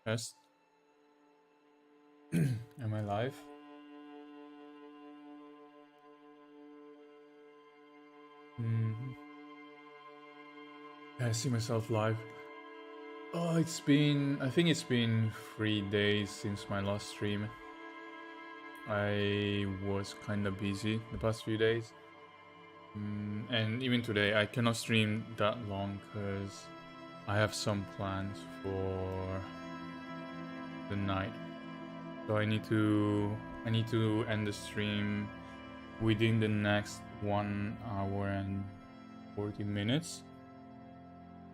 Test. Am I live? I see myself live. Oh, I think it's been 3 days since my last stream. I was kinda busy the past few days. And even today, I cannot stream that long because I have some plans for the night. So I need to end the stream within the next 1 hour and 40 minutes.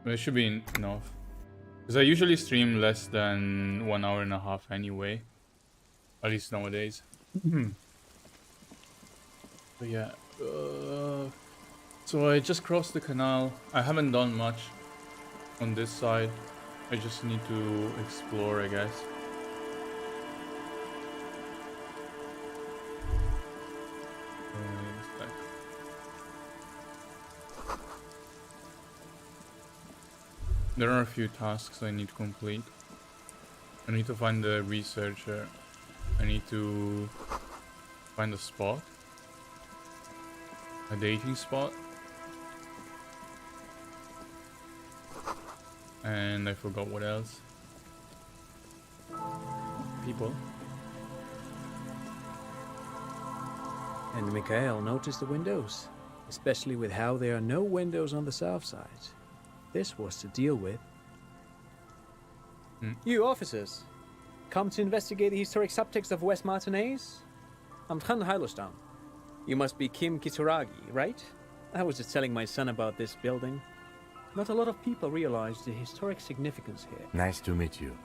But it should be enough. Because I usually stream less than 1 hour and a half anyway. At least nowadays. But yeah. So I just crossed the canal. I haven't done much on this side. I just need to explore, I guess. There are a few tasks I need to complete. I need to find the researcher. I need to find a spot. A dating spot. And I forgot what else. People. And Mikhail noticed the windows, especially with how there are no windows on the south side. This was to deal with. You officers, come to investigate the historic subtext of West Martinez? I'm Tran Heilostam. You must be Kim Kitaragi, right? I was just telling my son about this building. Not a lot of people realize the historic significance here. Nice to meet you.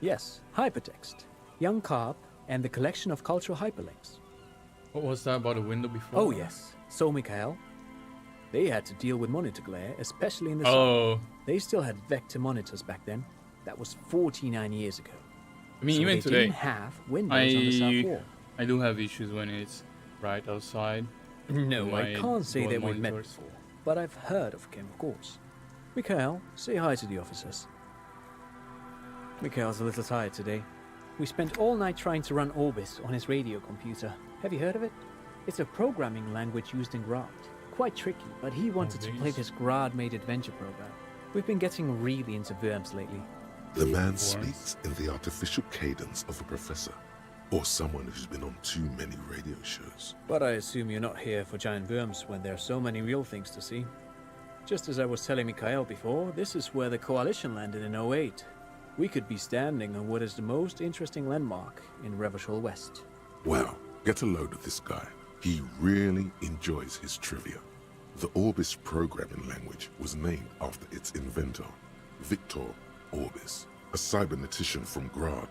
Yes, hypertext, young carp, and the collection of cultural hyperlinks. What was that about the window before? Oh yes, so Mikhail. They had to deal with monitor glare, especially in the Oh. sun. They still had vector monitors back then. That was 49 years ago. I mean, So even they today, didn't have windows on the south wall. I do have issues when it's right outside. No, My I can't say dual that we've met monitors. before, but I've heard of Kim, of course. Mikhail, say hi to the officers. Mikhail's a little tired today. We spent all night trying to run Orbis on his radio computer. Have you heard of it? It's a programming language used in Grad. Quite tricky, but he wanted to play this Grad-made adventure program. We've been getting really into worms lately. The man speaks in the artificial cadence of a professor, or someone who's been on too many radio shows. But I assume you're not here for giant worms when there are so many real things to see. Just as I was telling Mikhail before, this is where the Coalition landed in '08. We could be standing on what is the most interesting landmark in Revachol West. Wow, get a load of this guy. He really enjoys his trivia. The Orbis programming language was named after its inventor, Victor Orbis, a cybernetician from Grad.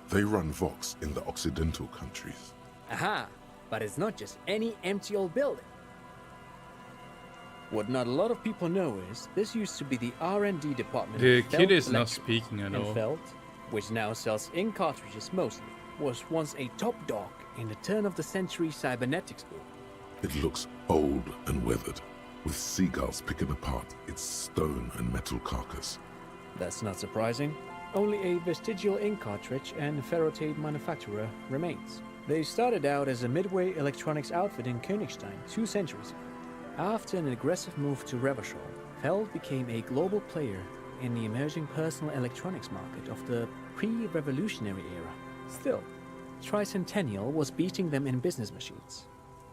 They run Vox in the Occidental countries. Aha! But it's not just any empty old building. What not a lot of people know is this used to be the R&D department. The of kid Feld is not Electric. speaking at And all. Feld, which now sells ink cartridges mostly, was once a top dog in the turn-of-the-century cybernetics boom. It looks old and weathered, with seagulls picking apart its stone and metal carcass. That's not surprising. Only a vestigial ink cartridge and ferrotape manufacturer remains. They started out as a midway electronics outfit in Königstein 2 centuries ago. After an aggressive move to Revachol, Feld became a global player in the emerging personal electronics market of the pre-revolutionary era. Still, Tricentennial was beating them in business machines.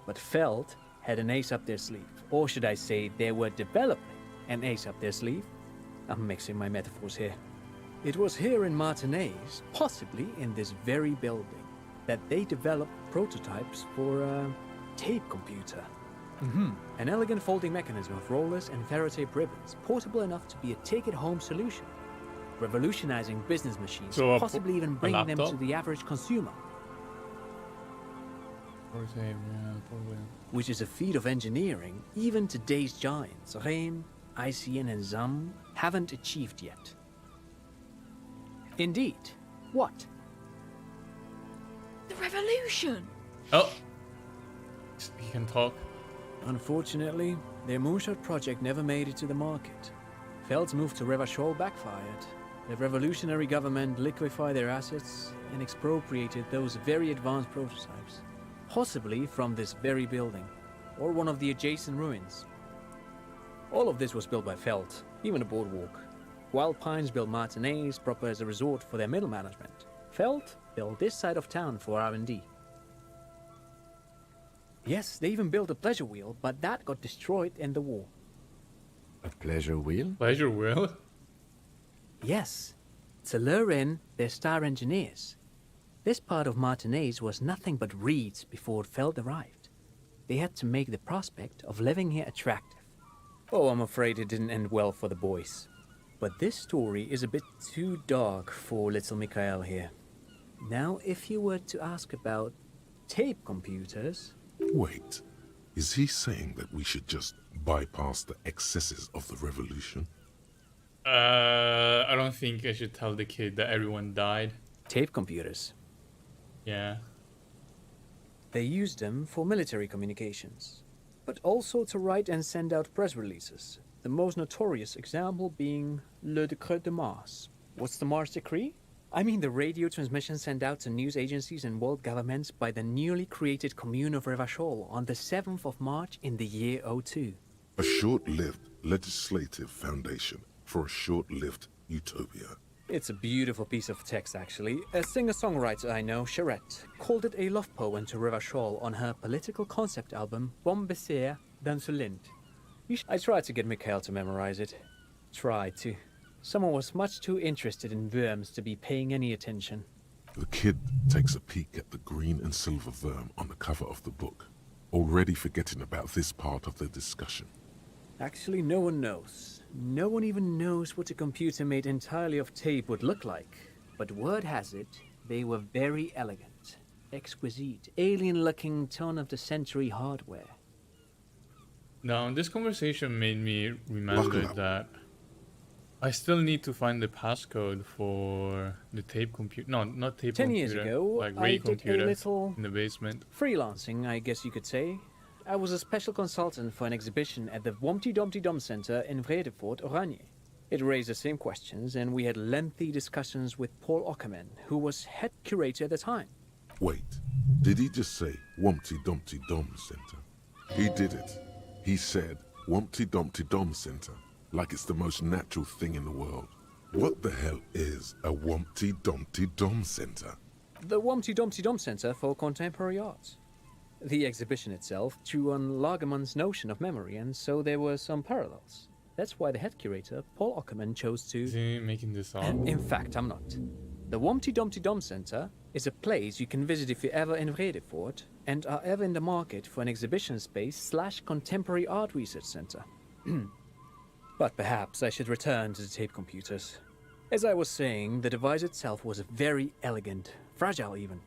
But Feld had an ace up their sleeve. Or should I say, they were developing an ace up their sleeve? I'm mixing my metaphors here. It was here in Martinez, possibly in this very building, that they developed prototypes for a tape computer. An elegant folding mechanism of rollers and ferrotape ribbons, portable enough to be a take-it-home solution, revolutionizing business machines, So possibly even bringing them to laptop? the average consumer, which is a feat of engineering even today's giants, Rehm, ICN and ZAM, haven't achieved yet. Indeed. What? The revolution! Oh! He can talk. Unfortunately, their moonshot project never made it to the market. Feld's move to Revachol backfired. The revolutionary government liquefied their assets and expropriated those very advanced prototypes, possibly from this very building, or one of the adjacent ruins. All of this was built by Feld, even the boardwalk. Wild Pines built matinees proper as a resort for their middle management. Feld built this side of town for R&D. Yes, they even built a pleasure wheel, but that got destroyed in the war. A pleasure wheel? Pleasure will. Yes, to lure in their star engineers. This part of Martinez was nothing but reeds before Feld arrived. They had to make the prospect of living here attractive. Oh, I'm afraid it didn't end well for the boys. But this story is a bit too dark for little Mikhail here. Now, if you were to ask about tape computers... Wait, is he saying that we should just bypass the excesses of the revolution? I don't think I should tell the kid that everyone died. Tape computers. Yeah. They used them for military communications, but also to write and send out press releases. The most notorious example being Le Décret de Mars. What's the Mars Decree? I mean the radio transmission sent out to news agencies and world governments by the newly created Commune of Revachol on the 7th of March in the year 02. A short-lived legislative foundation for a short-lived utopia. It's a beautiful piece of text, actually. A singer-songwriter I know, Charette, called it a love poem to Revachol on her political concept album, Bon Baiser dans le Lind. I tried to get Mikhail to memorize it. Tried to. Someone was much too interested in worms to be paying any attention. The kid takes a peek at the green and silver worm on the cover of the book, already forgetting about this part of the discussion. Actually, no one knows. No one even knows what a computer made entirely of tape would look like. But word has it, they were very elegant, exquisite, alien-looking turn-of-the-century hardware. Now, this conversation made me remember that I still need to find the passcode for the tape computer. No, not tape 10 computer. years ago, like I Ray did computer a little in the basement. freelancing, I guess you could say. I was a special consultant for an exhibition at the Womty Dumpty Dum Center in Vredefort, Oranje. It raised the same questions, and we had lengthy discussions with Paul Ockerman, who was head curator at the time. Wait, did he just say Wumpty Dumpty Dum Center? He did it. He said Wumpty Dumpty Dum Center, like it's the most natural thing in the world. What the hell is a Wumpty Dumpty Dum Center? The Womty Dumpty Dum Center for Contemporary Art. The exhibition itself drew on Lagerman's notion of memory, and so there were some parallels. That's why the head curator, Paul Ockerman, chose to... Is he making this up? In fact, I'm not. The Womty Dumpty Dum Center is a place you can visit if you're ever in Vredefort and are ever in the market for an exhibition space / contemporary art research center. But perhaps I should return to the tape computers. As I was saying, the device itself was very elegant, fragile even.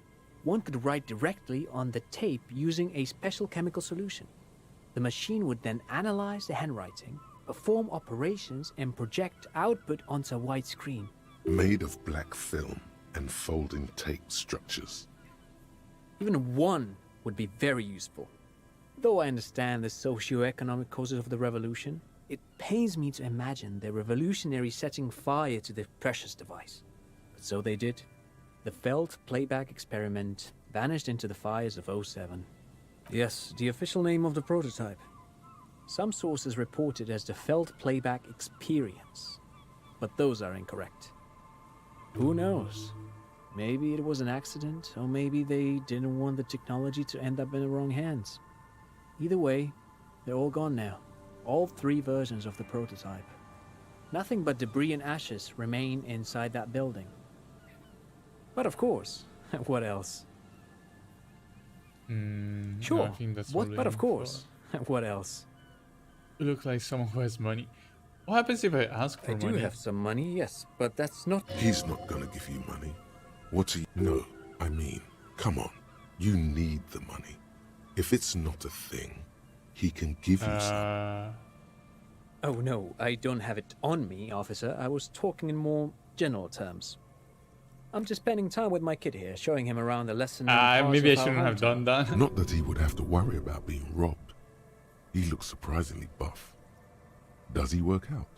One could write directly on the tape using a special chemical solution. The machine would then analyze the handwriting, perform operations, and project output onto a white screen. Made of black film and folding tape structures. Even one would be very useful. Though I understand the socio-economic causes of the revolution, it pains me to imagine the revolutionaries setting fire to the precious device. But so they did. The Feld playback experiment vanished into the fires of 07. Yes, the official name of the prototype. Some sources report it as the Feld playback experience, but those are incorrect. Who knows? Maybe it was an accident, or maybe they didn't want the technology to end up in the wrong hands. Either way, they're all gone now. All 3 versions of the prototype. Nothing but debris and ashes remain inside that building. But of course, what else? Sure, I think that's what? all But of info. course, what else? You look like someone who has money. What happens if I ask for I do money? have some money, yes, but that's not... He's not gonna give you money. What's he? No, I mean, come on. You need the money. If it's not a thing, he can give you some. Oh no, I don't have it on me, officer. I was talking in more general terms. I'm just spending time with my kid here, showing him around the lesson. Maybe I shouldn't have done that. Not that he would have to worry about being robbed. He looks surprisingly buff. Does he work out?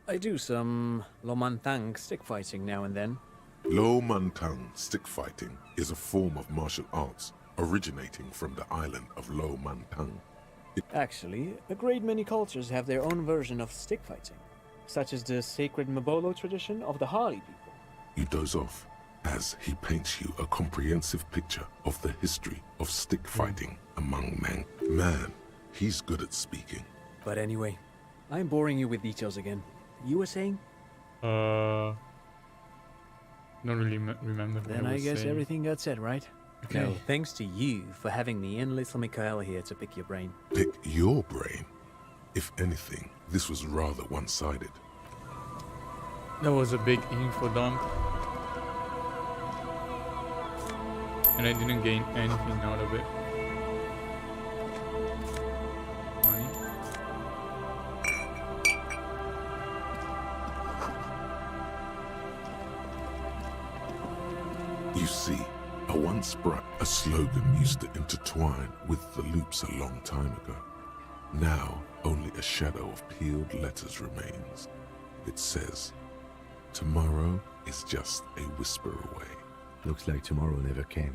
I do some Lomantang stick fighting now and then. Lo Mantang stick fighting is a form of martial arts originating from the island of Lo Mantang. Actually, a great many cultures have their own version of stick fighting, such as the sacred Mabolo tradition of the Harley people. You doze off as he paints you a comprehensive picture of the history of stick fighting among men. Man, he's good at speaking. But anyway, I'm boring you with details again. You were saying? Don't really remember. What Then I was guess saying. everything got said, right? Okay. No, thanks to you for having me and little Mikael here to pick your brain. Pick your brain. If anything, this was rather one-sided. That was a big info dump. And I didn't gain anything out of it. Money. You see, a once bright, a slogan used to intertwine with the loops a long time ago. Now, only a shadow of peeled letters remains. It says, tomorrow is just a whisper away. Looks like tomorrow never came.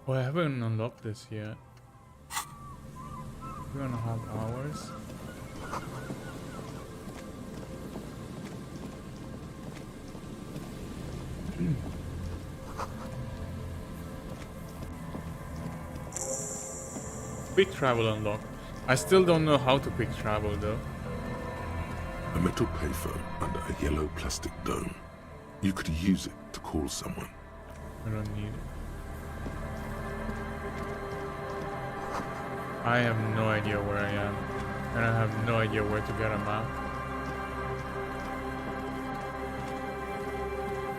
Oh, I haven't unlocked this yet. 2.5 hours. Quick travel unlocked. I still don't know how to quick travel though. A metal payphone under a yellow plastic dome. You could use it to call someone. I don't need it. I have no idea where I am. And I have no idea where to get a map.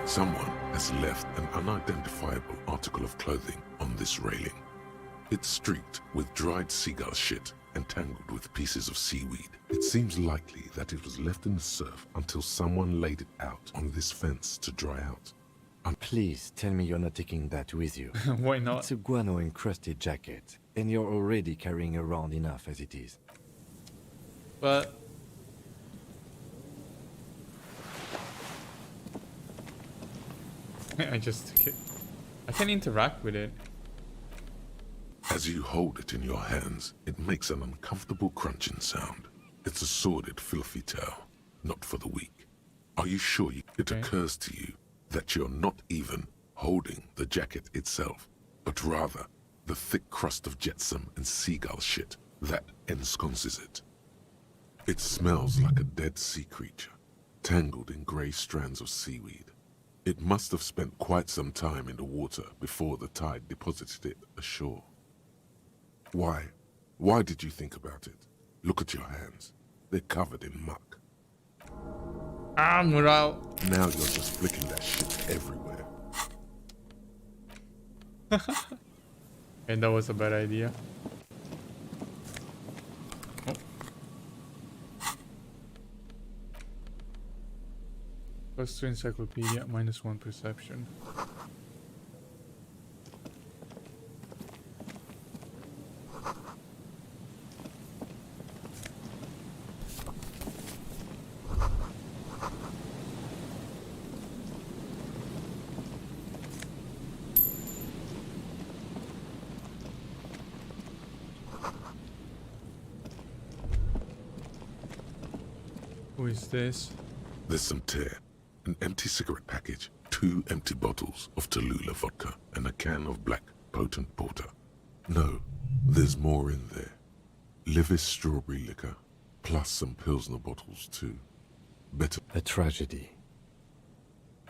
Someone has left an unidentifiable article of clothing on this railing. It's streaked with dried seagull shit and tangled with pieces of seaweed. It seems likely that it was left in the surf until someone laid it out on this fence to dry out. Please tell me you're not taking that with you. Why not? It's a guano-encrusted jacket, and you're already carrying around enough as it is. But I just took it. I can interact with it. As you hold it in your hands, it makes an uncomfortable crunching sound. It's a sordid, filthy tale, not for the weak. Are you sure it Okay. occurs to you that you're not even holding the jacket itself, but rather the thick crust of jetsam and seagull shit that ensconces it? It smells like a dead sea creature, tangled in grey strands of seaweed. It must have spent quite some time in the water before the tide deposited it ashore. Why? Why did you think about it? Look at your hands. They're covered in muck. Ah, morale. Now you're just flicking that shit everywhere. And that was a bad idea. Oh. +2 encyclopedia, -1 perception. Who is this? There's some tear, an empty cigarette package, 2 empty bottles of Tallulah vodka, and a can of black potent porter. No, there's more in there. Livis strawberry liquor, plus some Pilsner bottles too. Better, A tragedy.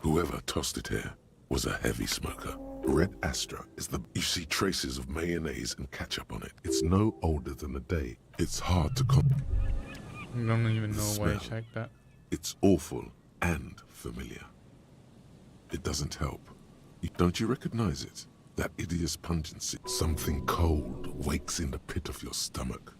whoever tossed it here was a heavy smoker. Red Astra is the... You see traces of mayonnaise and ketchup on it. It's no older than a day. It's hard to... I don't even know why I Smell. checked that. It's awful and familiar. It doesn't help. Don't you recognize it? That hideous pungency. Something cold wakes in the pit of your stomach.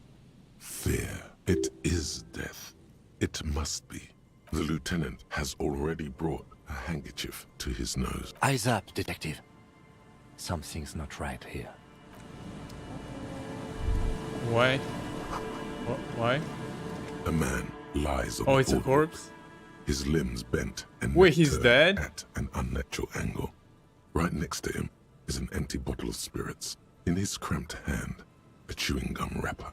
Fear. It is death. It must be. The lieutenant has already brought a handkerchief to his nose. Eyes up, detective. Something's not right here. Why? Why? A man lies on Oh, the it's a boardwalk, corpse? his limbs bent and Wait, neck he's turned dead? at an unnatural angle. Right next to him is an empty bottle of spirits. In his cramped hand, a chewing gum wrapper.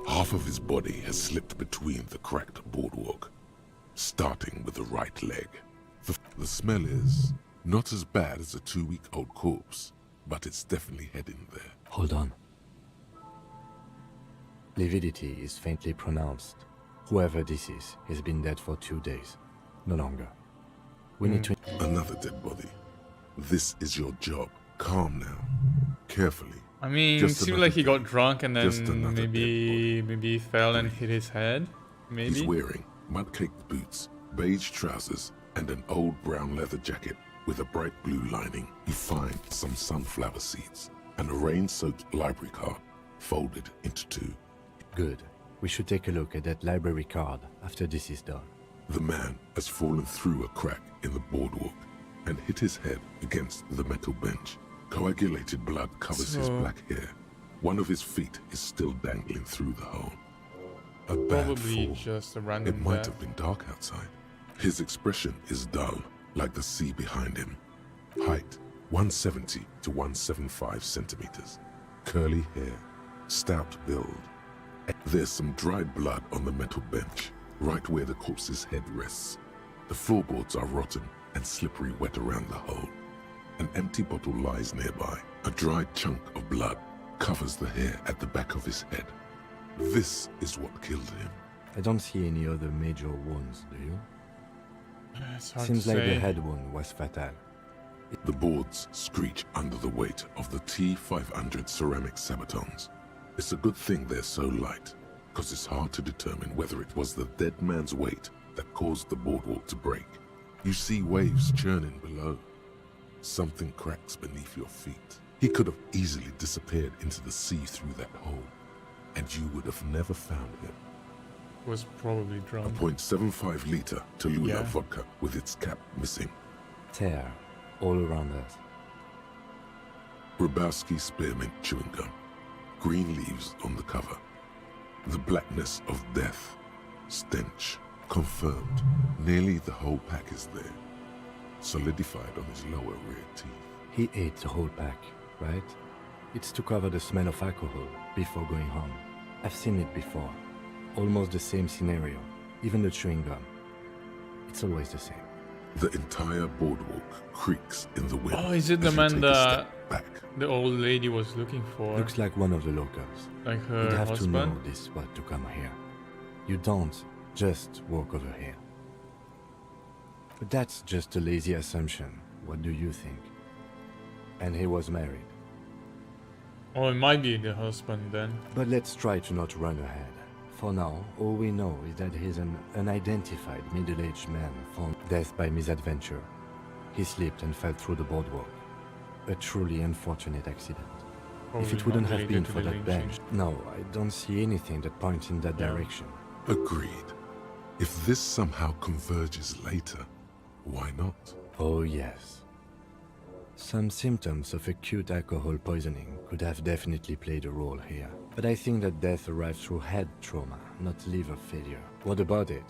Half of his body has slipped between the cracked boardwalk, starting with the right leg. The smell is not as bad as a 2-week-old corpse, but it's definitely heading there. Hold on. Lividity is faintly pronounced. Whoever this is has been dead for 2 days. No longer. We need to... Another dead body. This is your job. Calm now. Carefully. I mean, it Just seemed another like he day. got drunk and Just then another maybe he fell and hit his head. Maybe. He's wearing mud-caked boots, beige trousers, and an old brown leather jacket with a bright blue lining. You find some sunflower seeds and a rain-soaked library card folded into 2. Good. We should take a look at that library card after this is done. The man has fallen through a crack in the boardwalk and hit his head against the metal bench. Coagulated blood covers his black hair. One of his feet is still dangling through the hole. A bad Probably fall. just a random It might death. have been dark outside. His expression is dull, like the sea behind him. Height, 170 to 175 centimeters. Curly hair, stout build. There's some dried blood on the metal bench, right where the corpse's head rests. The floorboards are rotten and slippery wet around the hole. An empty bottle lies nearby. A dried chunk of blood covers the hair at the back of his head. This is what killed him. I don't see any other major wounds, do you? It's hard Seems to like say. the head wound was fatal. The boards screech under the weight of the T500 ceramic sabatons. It's a good thing they're so light, because it's hard to determine whether it was the dead man's weight that caused the boardwalk to break. You see waves churning below. Something cracks beneath your feet. He could have easily disappeared into the sea through that hole, and you would have never found him. Was probably A drunk. .75 liter Tallulah Yeah. vodka with its cap missing. Tear all around us. Grabowski spearmint chewing gum. Green leaves on the cover. The blackness of death. Stench. Confirmed. Nearly the whole pack is there. Solidified on his lower rear teeth. He ate the whole pack, right? It's to cover the smell of alcohol before going home. I've seen it before. Almost the same scenario. Even the chewing gum. It's always the same. The entire boardwalk creaks in the wind. Oh, is it the as you man take a that step back. the old lady was looking for? Looks like one of the locals. Like her You'd have husband? to know this spot to come here. You don't just walk over here. But that's just a lazy assumption. What do you think? And he was married. Oh, it might be the husband then. But let's try to not run ahead. For now, all we know is that he's an unidentified middle-aged man found dead by misadventure. He slipped and fell through the boardwalk. A truly unfortunate accident. If Probably it wouldn't not have been related to for the that lynching. bench, no, I don't see anything that points in that Yeah. direction. Agreed. If this somehow converges later, why not? Oh yes. Some symptoms of acute alcohol poisoning could have definitely played a role here. But I think that death arrived through head trauma, not liver failure. What about it?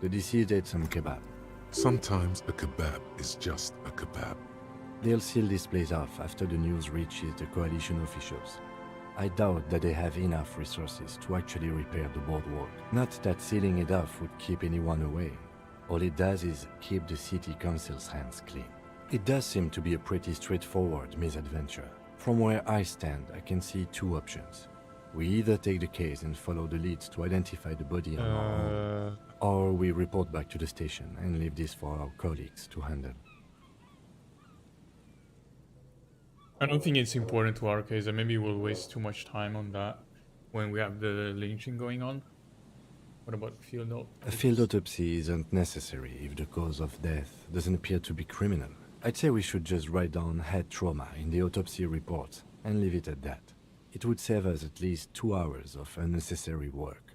The deceased ate some kebab. Sometimes a kebab is just a kebab. They'll seal this place off after the news reaches the coalition officials. I doubt that they have enough resources to actually repair the boardwalk. Not that sealing it off would keep anyone away. All it does is keep the city council's hands clean. It does seem to be a pretty straightforward misadventure. From where I stand, I can see 2 options. We either take the case and follow the leads to identify the body on our own, or we report back to the station and leave this for our colleagues to handle. I don't think it's important to our case, and maybe we'll waste too much time on that when we have the lynching going on. What about field note? A field autopsy isn't necessary if the cause of death doesn't appear to be criminal. I'd say we should just write down head trauma in the autopsy report and leave it at that. It would save us at least 2 hours of unnecessary work.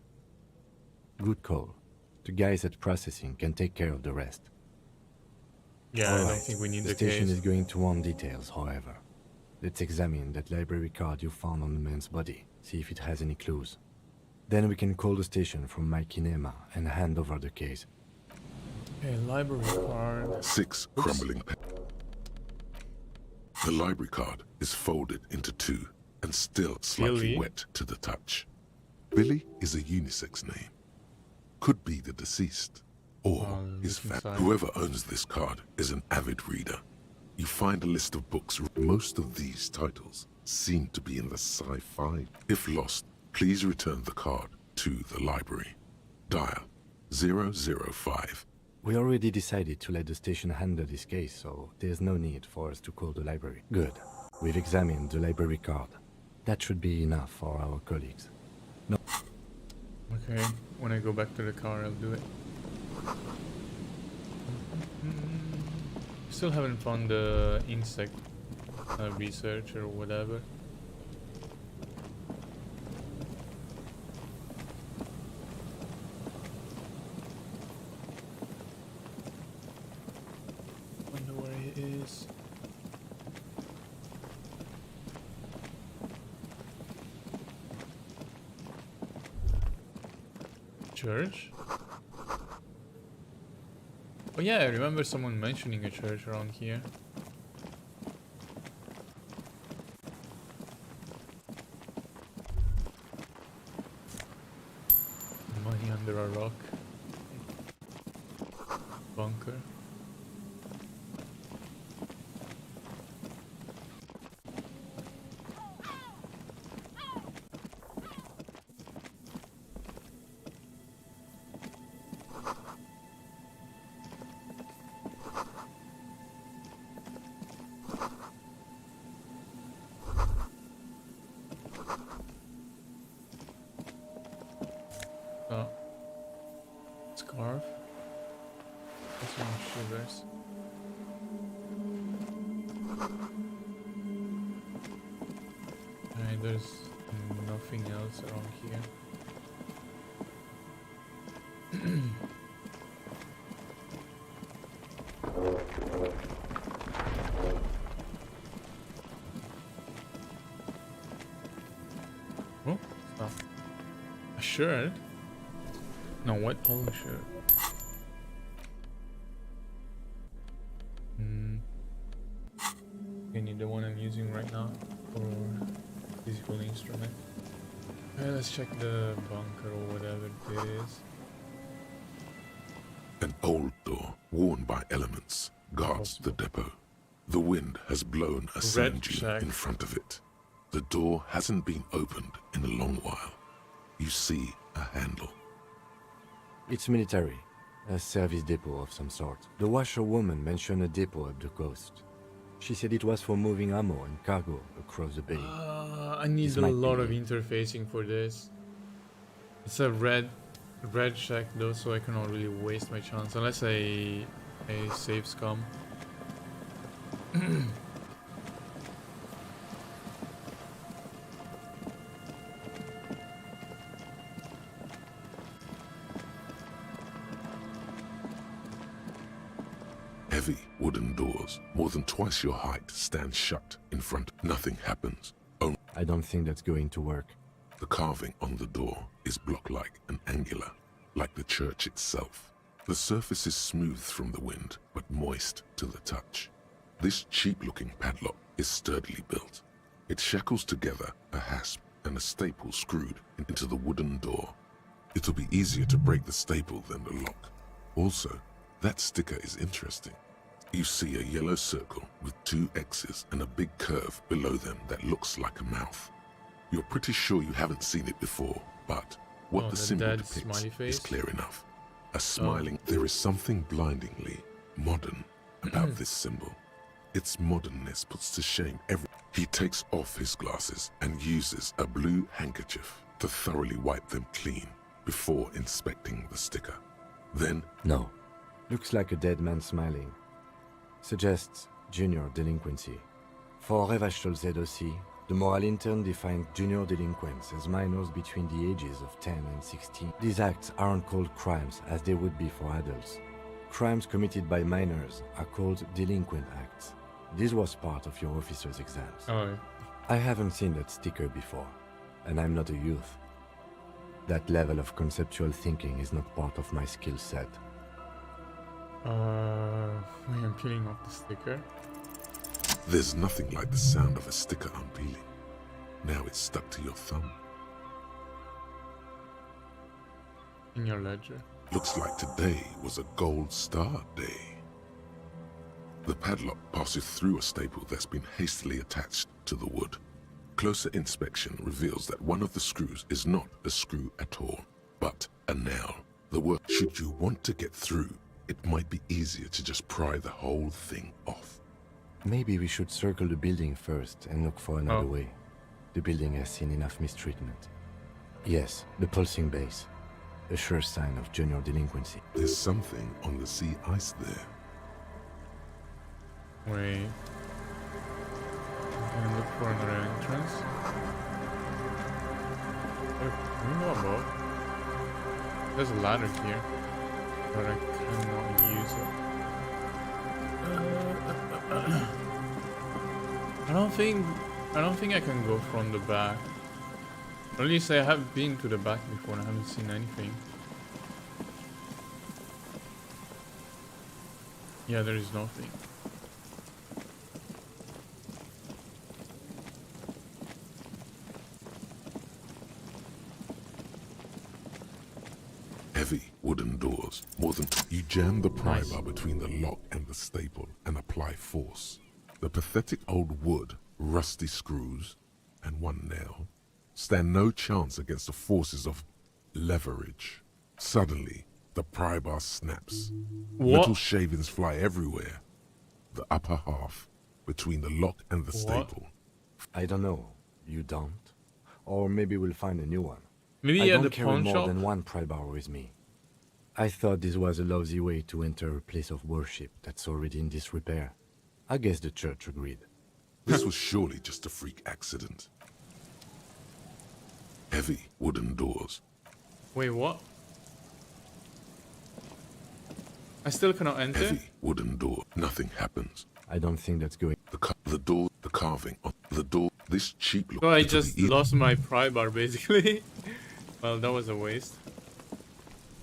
Good call. The guys at processing can take care of the rest. Yeah, I don't Alright, think we need the the station case. is going to want details, however. Let's examine that library card you found on the man's body. see if it has any clues. Then we can call the station from my kinema and hand over the case. Okay, library card. 6 crumbling The library card is folded into 2 and still slightly Billy? wet to the touch. Billy is a unisex name. Could be the deceased or his look family. inside. Whoever owns this card is an avid reader. You find a list of books. Most of these titles seem to be in the sci-fi. If lost, please return the card to the library. Dial 005. We already decided to let the station handle this case, so there's no need for us to call the library. Good. We've examined the library card. That should be enough for our colleagues. Okay, when I go back to the car, I'll do it. Still haven't found the insect research or whatever. Wonder where he is. Church? Oh yeah, I remember someone mentioning a church around here. Money under a rock. Bunker. Scarf. That's some shivers. Alright, there's nothing else around here. Oh, stop. A shirt? No, white polo shirt. I need the one I'm using right now for physical instrument. Alright, let's check the bunker or whatever it is. An old door, worn by elements, guards the depot. The wind has blown a sand dune shack. in front of it. The door hasn't been opened in a long while. You see a handle. It's military. A service depot of some sort. The washerwoman mentioned a depot up the coast. She said it was for moving ammo and cargo across the bay. I need This a might lot be- of interfacing for this. It's a red shack though, so I cannot really waste my chance unless I save scum. Heavy wooden doors, more than twice your height, stand shut in front. Nothing happens. Only I don't think that's going to work. the carving on the door is block-like and angular, like the church itself. The surface is smooth from the wind, but moist to the touch. This cheap-looking padlock is sturdily built. It shackles together a hasp and a staple screwed into the wooden door. It'll be easier to break the staple than the lock. Also, that sticker is interesting. You see a yellow circle with 2 X's and a big curve below them that looks like a mouth. You're pretty sure you haven't seen it before, but what Oh, the the symbol dead depicts smiley is face? clear enough. A smiling. There is something blindingly modern about this symbol. Its modernness puts to shame every. He takes off his glasses and uses a blue handkerchief to thoroughly wipe them clean before inspecting the sticker. Then No. Looks like a dead man smiling. Suggests junior delinquency. For Revachol ZOC, the moral intern defined junior delinquents as minors between the ages of 10 and 16. These acts aren't called crimes as they would be for adults. Crimes committed by minors are called delinquent acts. This was part of your officer's exams. Oh, I haven't seen that sticker before. and I'm not a youth. That level of conceptual thinking is not part of my skill set. I'm peeling off the sticker. There's nothing like the sound of a sticker unpeeling. Now it's stuck to your thumb. In your ledger. Looks like today was a gold star day. The padlock passes through a staple that's been hastily attached to the wood. Closer inspection reveals that one of the screws is not a screw at all, but a nail. Should you want to get through, it might be easier to just pry the whole thing off. Maybe we should circle the building first and look for another Oh. way. The building has seen enough mistreatment. Yes, the pulsing base. A sure sign of junior delinquency. There's something on the sea ice there. Wait. I'm gonna look for another entrance. Can we go above? There's a ladder here, but I cannot use it. I don't think I can go from the back. Or at least I have been to the back before and I haven't seen anything. Yeah, there is nothing. Heavy wooden doors, more than you jam the pry Nice. bar between the lock and the staple and apply force. The pathetic old wood, rusty screws, and one nail stand no chance against the forces of leverage. Suddenly, the pry bar snaps. What? Metal shavings fly everywhere. The upper half, between the lock and the What? staple. I don't know. You don't? Or maybe we'll find a new one. Maybe I at don't the carry pawn more shop? than one pry bar with me. I thought this was a lousy way to enter a place of worship that's already in disrepair. I guess the church agreed. This was surely just a freak accident. Heavy wooden doors. Wait, what? I still cannot enter? Heavy wooden door. Nothing happens. I don't think that's going. The carving on the door. This cheap look. So I to just the lost my pry bar basically. Well, that was a waste.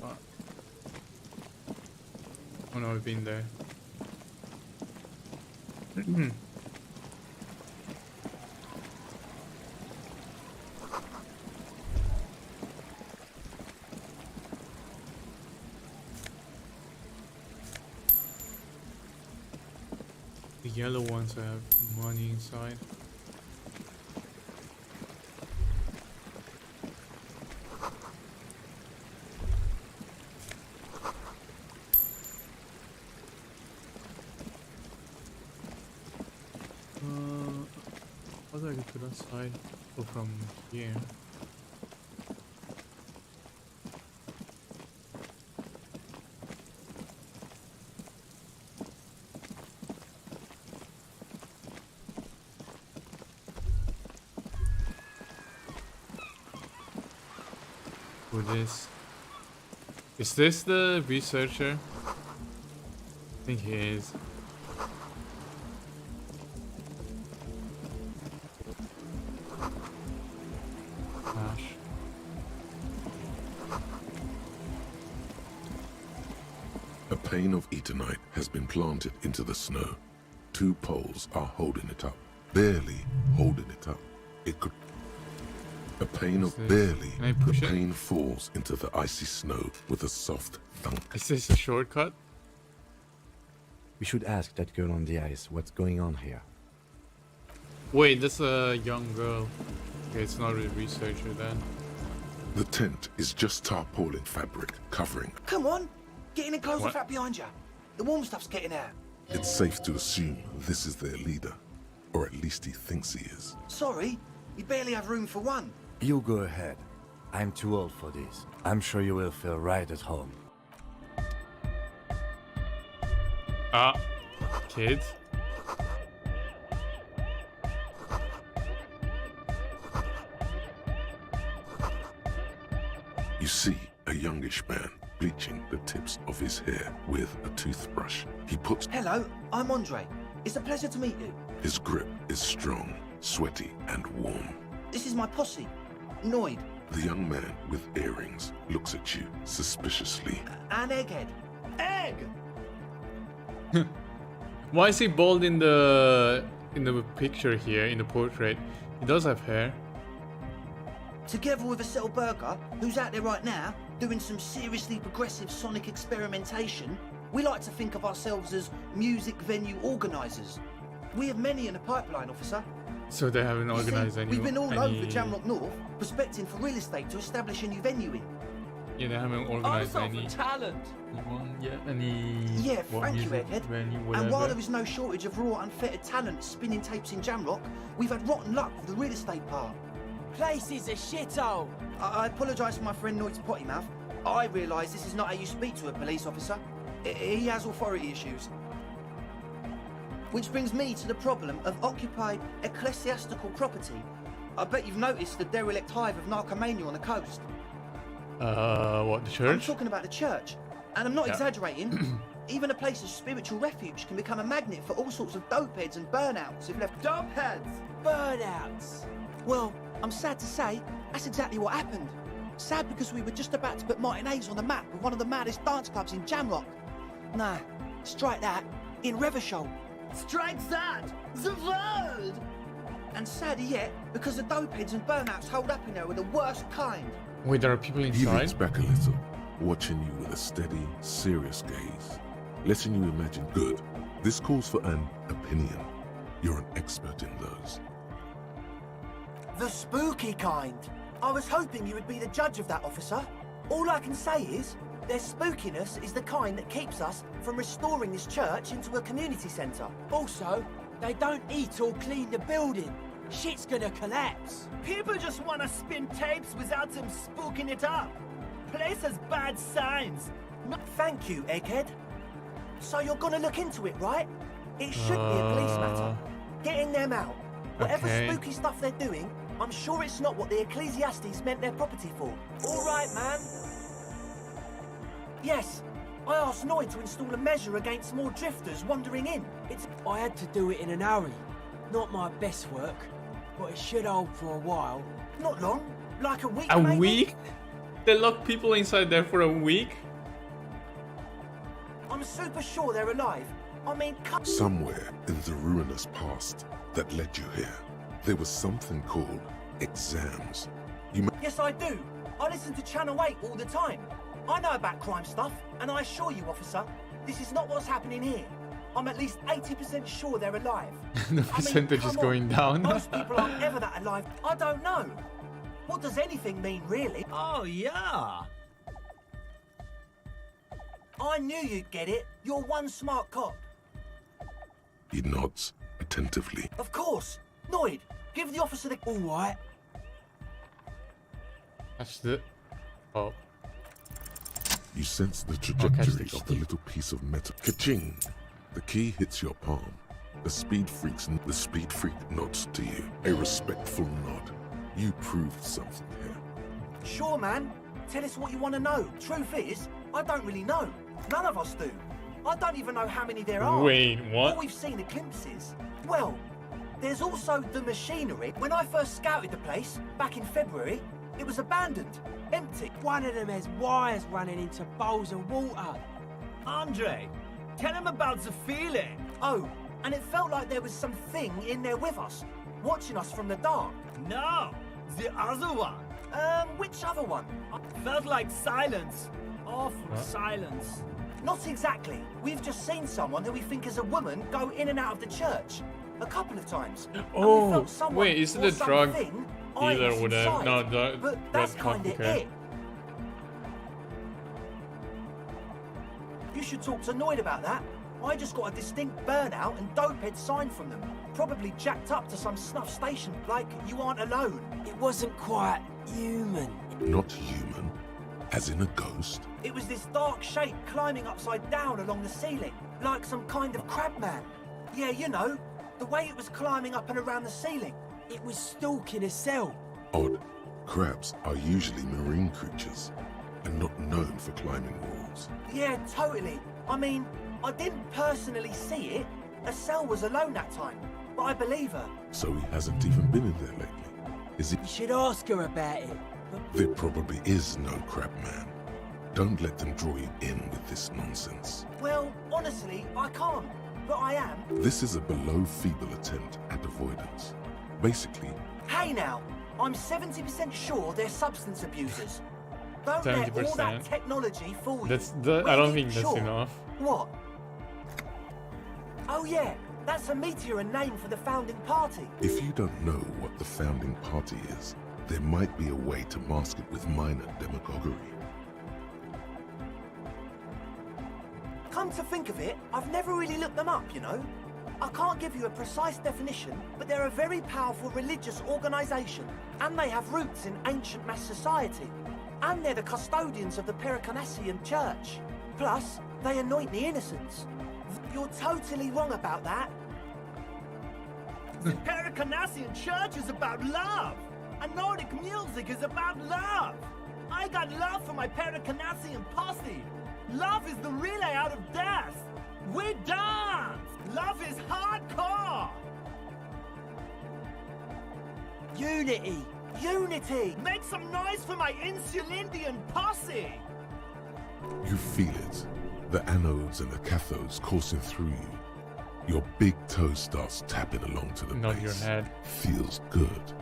Oh no, I've been there. The yellow ones have money inside. How do I get to that side? Go from here. Who this? Is this the researcher? I think he is. Gosh. A pane of eternite has been planted into the snow. Two poles are holding it up. Barely holding it up. It could. A pane of What's this? barely. Can I The push it? pane falls into the icy snow with a soft thunk. Is this a shortcut? We should ask that girl on the ice what's going on here. Wait, that's a young girl. Okay, it's not a researcher then. The tent is just tarpaulin fabric covering. Come on, get in and close What? the flap behind you. The warm stuff's getting out. It's safe to assume this is their leader. Or at least he thinks he is. Sorry, you barely have room for one. You go ahead. I'm too old for this. I'm sure you will feel right at home. Ah, kid. You see a youngish man bleaching the tips of his hair with a toothbrush. He puts Hello, I'm Andre. It's a pleasure to meet you. his grip is strong, sweaty, and warm. This is my posse. Noid, The young man with earrings looks at you suspiciously. and Egghead. Egg! Why is he bald in the picture here, in the portrait? He does have hair. Together with a Burger, who's out there right now, doing some seriously progressive sonic experimentation, we like to think of ourselves as music venue organisers. We have many in the pipeline, officer. So they haven't You see, organized any. we've been all over Jamrock North, prospecting for real estate to establish a new venue in. Yeah, they haven't organized any. talent. Yeah, what thank you, music Egghead. venue, And whatever. while there is no shortage of raw, unfettered talent spinning tapes in Jamrock, we've had rotten luck with the real estate part. Place is a shithole. I apologise for my friend Noid's potty mouth. I realise this is not how you speak to a police officer. He has authority issues. Which brings me to the problem of occupied ecclesiastical property. I bet you've noticed the derelict hive of narcomania on the coast. What, the I'm church? talking about the church. And I'm not Yeah. exaggerating. Even a place of spiritual refuge can become a magnet for all sorts of dopeheads and burnouts if left. Dopeheads. Burnouts. Well, I'm sad to say, that's exactly what happened. Sad because we were just about to put Martinez on the map with one of the maddest dance clubs in Jamrock. Nah, strike that, in Revachol. Strike that. The word. And sadder yet, because the dopeheads and burnouts hold up in there were the worst kind. Wait, there are people He leans inside? back a little, watching you with a steady, serious gaze, letting you imagine good. This calls for an opinion. You're an expert in those. The spooky kind. I was hoping you would be the judge of that, officer. All I can say is, their spookiness is the kind that keeps us from restoring this church into a community centre. Also, they don't eat or clean the building. Shit's gonna collapse. People just want to spin tapes without them spooking it up. Place has bad signs. Thank you, Egghead. So you're gonna look into it, right? It should be a police matter. Getting them out. Whatever Okay. spooky stuff they're doing, I'm sure it's not what the Ecclesiastes meant their property for. All right, man. Yes, I asked Noid to install a measure against more drifters wandering in. I had to do it in an hurry. Not my best work, but it should hold for a while. Not long, like a week A maybe. week? They locked people inside there for a week? I'm super sure they're alive. I mean, Somewhere in the ruinous past that led you here, there was something called exams. yes I do. I listen to Channel 8 all the time. I know about crime stuff, and I assure you, officer, this is not what's happening here. I'm at least 80% sure they're alive. The percentage is come going on. down. Most people aren't ever that alive. I don't know. What does anything mean, really? Oh, yeah. I knew you'd get it. You're one smart cop. He nods attentively. Of course. Noid, give the officer the... All right. That's the... Oh. You sense the catch trajectory the of the key. little piece of metal. Ka-ching! The key hits your palm. The speed freak nods to you. A respectful nod. You proved something here. Sure, man. Tell us what you want to know. Truth is, I don't really know. None of us do. I don't even know how many there are. Wait, what? All we've seen are glimpses. Well, there's also the machinery. When I first scouted the place, back in February, it was abandoned, empty. One of them has wires running into bowls of water. Andre, tell him about the feeling. Oh, and it felt like there was something in there with us, watching us from the dark. No, the other one. Which other one? Felt like silence. Awful silence. Not exactly. We've just seen someone who we think is a woman go in and out of the church a couple of times. And we Oh, felt someone wait, isn't or the drug something eyeing dealer us would have... inside. No, the But that's red cup, kind of okay. it. You should talk to Noid about that. I just got a distinct burnout and dopehead sign from them. Probably jacked up to some snuff station, like you aren't alone. It wasn't quite human. Not human, as in a ghost. It was this dark shape climbing upside down along the ceiling, like some kind of crabman. Yeah, you know, the way it was climbing up and around the ceiling. It was stalking a cell. Odd. Crabs are usually marine creatures and not known for climbing walls. Yeah, totally. I mean, I didn't personally see it. Estelle was alone that time, but I believe her. So he hasn't even been in there lately. Is it? You should ask her about it. But There probably is no crab man. Don't let them draw you in with this nonsense. Well, honestly, I can't. But I am. This is a below feeble attempt at avoidance. Basically, Hey now, I'm 70% sure they're substance abusers. Don't let all 70%? that technology fool you. I don't Really? think that's Sure. enough. What? Oh yeah, that's a meteor and name for the founding party. if you don't know what the founding party is, there might be a way to mask it with minor demagoguery. Come to think of it, I've never really looked them up, you know. I can't give you a precise definition, but they're a very powerful religious organisation, and they have roots in ancient mass society. And they're the custodians of the Pericanassian Church. Plus, they anoint the innocents. You're totally wrong about that. The Pericanassian Church is about love, and Nordic music is about love. I got love for my Pericanassian posse. Love is the relay out of death. We dance. Love is hardcore. unity! Unity. Make some noise for my Insulindian posse. You feel it. The anodes and the cathodes coursing through you. Your big toe starts tapping along to the Not bass. your head. Feels good.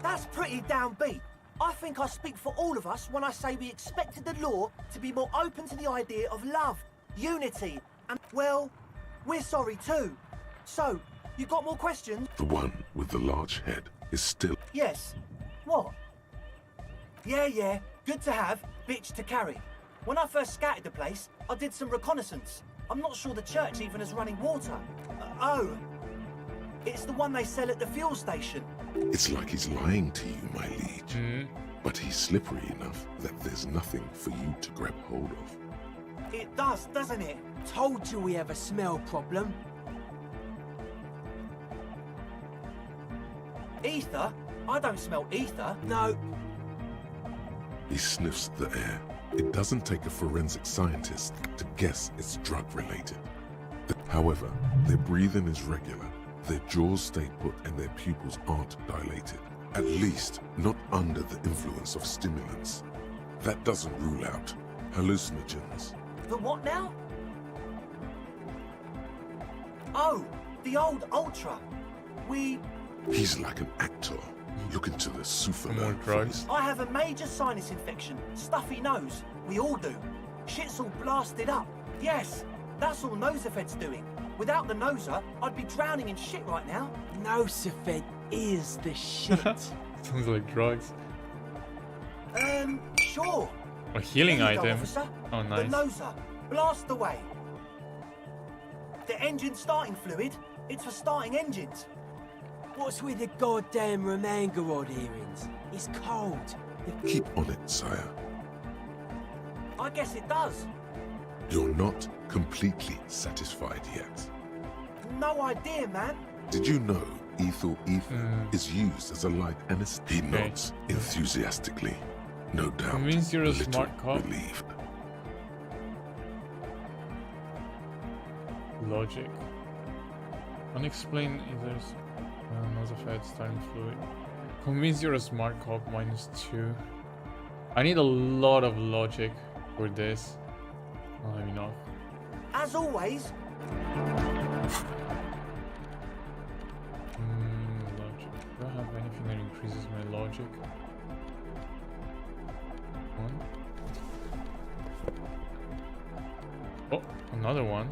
That's pretty downbeat. I think I speak for all of us when I say we expected the law to be more open to the idea of love, unity, and, well, we're sorry too. So, you got more questions? The one with the large head is still... Yes. What? Yeah, good to have, bitch to carry. When I first scouted the place, I did some reconnaissance. I'm not sure the church even has running water. Oh. It's the one they sell at the fuel station. It's like he's lying to you, my liege. But he's slippery enough that there's nothing for you to grab hold of. It does, doesn't it? Told you we have a smell problem. Ether? I don't smell ether. No, He sniffs the air. It doesn't take a forensic scientist to guess it's drug-related. However, their breathing is regular, their jaws stay put and their pupils aren't dilated. At least, not under the influence of stimulants. That doesn't rule out hallucinogens. The what now? Oh, the old Ultra. He's like an actor. Look into the More souffle drugs. I have a major sinus infection. Stuffy nose. We all do. Shit's all blasted up. Yes, that's all Nosafed's doing. Without the Noser, I'd be drowning in shit right now. Nosafed is the shit. Sounds like drugs. Sure. A healing There you go, item. officer. Oh, nice. The Noser. Blast away. The engine starting fluid. It's for starting engines. What's with the goddamn Romangarod earrings? It's cold. Keep on it, sire. I guess it does. You're not completely satisfied yet. No idea, man. Did you know ethyl ether is used as a light anesthetic? He nods enthusiastically. No doubt. Means you're a little smart cop. relieved. Logic. Unexplained ethers. Nosafed starting fluid. Convince you're a smart cop -2. I need a lot of logic for this. I don't have enough. As always, Logic. Do I have anything that increases my logic? One. Oh, another one.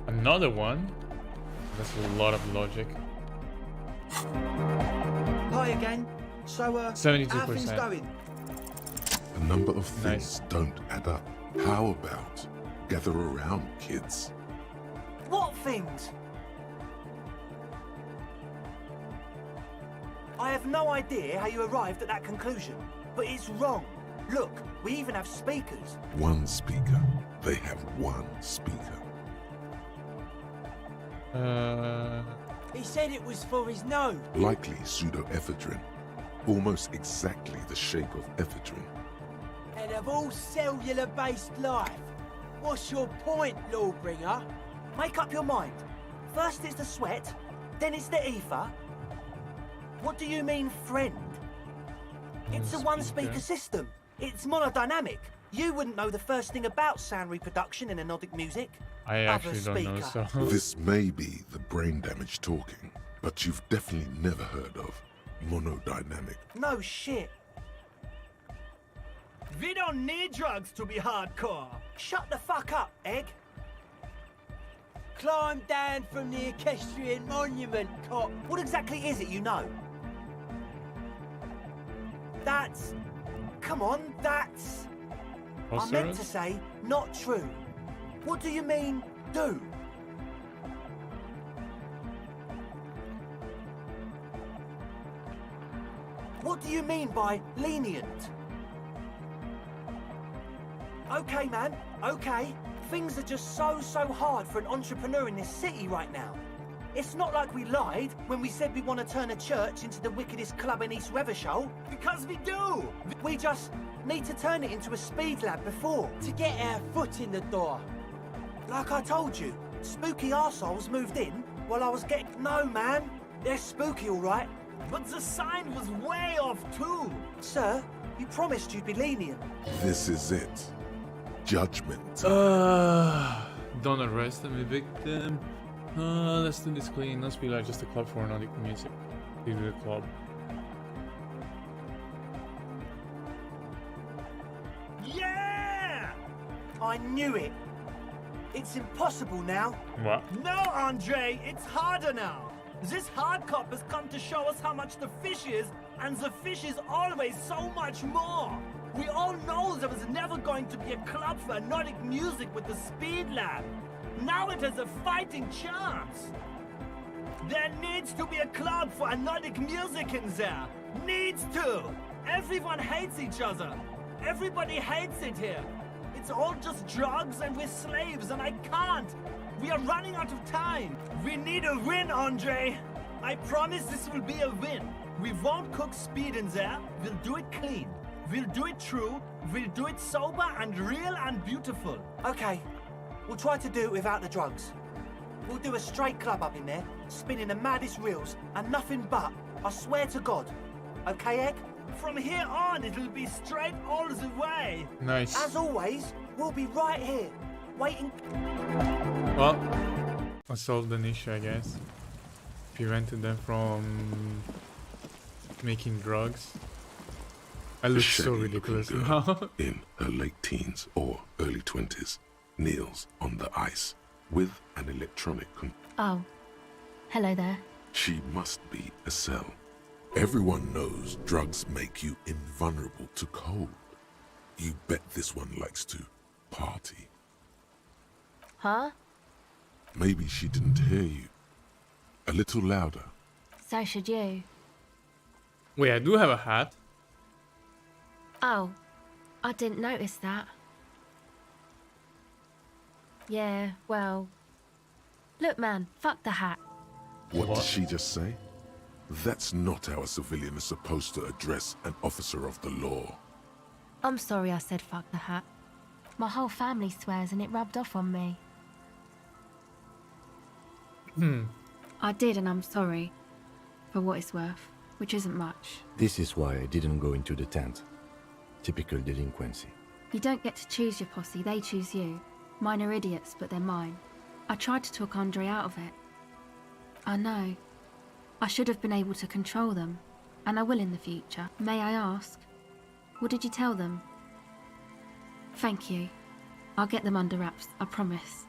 Another one? That's a lot of logic. Hi again. So, how are 72%. things going? A number of things Nice. don't add up. How about gather around, kids? what things? I have no idea how you arrived at that conclusion, but it's wrong. Look, we even have speakers. One speaker. They have one speaker. He said it was for his nose. Likely pseudoephedrine. Almost exactly the shape of ephedrine. And of all cellular-based life, what's your point, Lawbringer? Make up your mind. First it's the sweat, then it's the ether. What do you mean, friend? It's a one-speaker system. It's monodynamic. You wouldn't know the first thing about sound reproduction in anodic music. I actually don't know, so... This may be the brain damage talking, but you've definitely never heard of monodynamic. No shit. We don't need drugs to be hardcore. Shut the fuck up, Egg. Climb down from the equestrian monument, cop. What exactly is it you know? That's... Come on, that's... I meant to say, not true. What do you mean, do? What do you mean by lenient? Okay, man, okay. Things are just so hard for an entrepreneur in this city right now. It's not like we lied when we said we want to turn a church into the wickedest club in East Revershall. Because we do! We just need to turn it into a speed lab before. To get our foot in the door. Like I told you, spooky arseholes moved in while I was getting... No, man. They're spooky, all right. But the sign was way off, too. Sir, you promised you'd be lenient. This is it. Judgment. Don't arrest them, evict them. Let's do this clean. Let's be like just a club for anodic music. Leave it a club. Yeah! I knew it. It's impossible now. What? No, Andre, it's harder now. This hard cop has come to show us how much the fish is, and the fish is always so much more. We all know there was never going to be a club for anodic music with the Speed Lab. Now it has a fighting chance. There needs to be a club for anodic music in there. Needs to. Everyone hates each other. Everybody hates it here. It's all just drugs and we're slaves and I can't. We are running out of time. We need a win, Andre. I promise this will be a win. We won't cook speed in there. We'll do it clean. We'll do it true. We'll do it sober and real and beautiful. Okay, we'll try to do it without the drugs. We'll do a straight club up in there, spinning the maddest reels and nothing but, I swear to God. Okay, Egg? From here on, it'll be straight all the way. Nice. As always, we'll be right here, waiting. Well, I solved the niche, I guess. Prevented them from making drugs. I look so ridiculous now. In her late teens or early 20s, kneels on the ice with an electronic Oh, hello there. She must be a cell. Everyone knows drugs make you invulnerable to cold. You bet this one likes to party. Huh? Maybe she didn't hear you. A little louder. So should you. Wait, I do have a hat. Oh, I didn't notice that. Yeah, well... Look, man, fuck the hat. What did she just say? That's not how a civilian is supposed to address an officer of the law. I'm sorry I said fuck the hat. My whole family swears and it rubbed off on me. I did and I'm sorry. For what it's worth, which isn't much. This is why I didn't go into the tent. Typical delinquency. You don't get to choose your posse, they choose you. Mine are idiots, but they're mine. I tried to talk Andre out of it. I know. I should have been able to control them, and I will in the future. May I ask, what did you tell them? Thank you. I'll get them under wraps, I promise.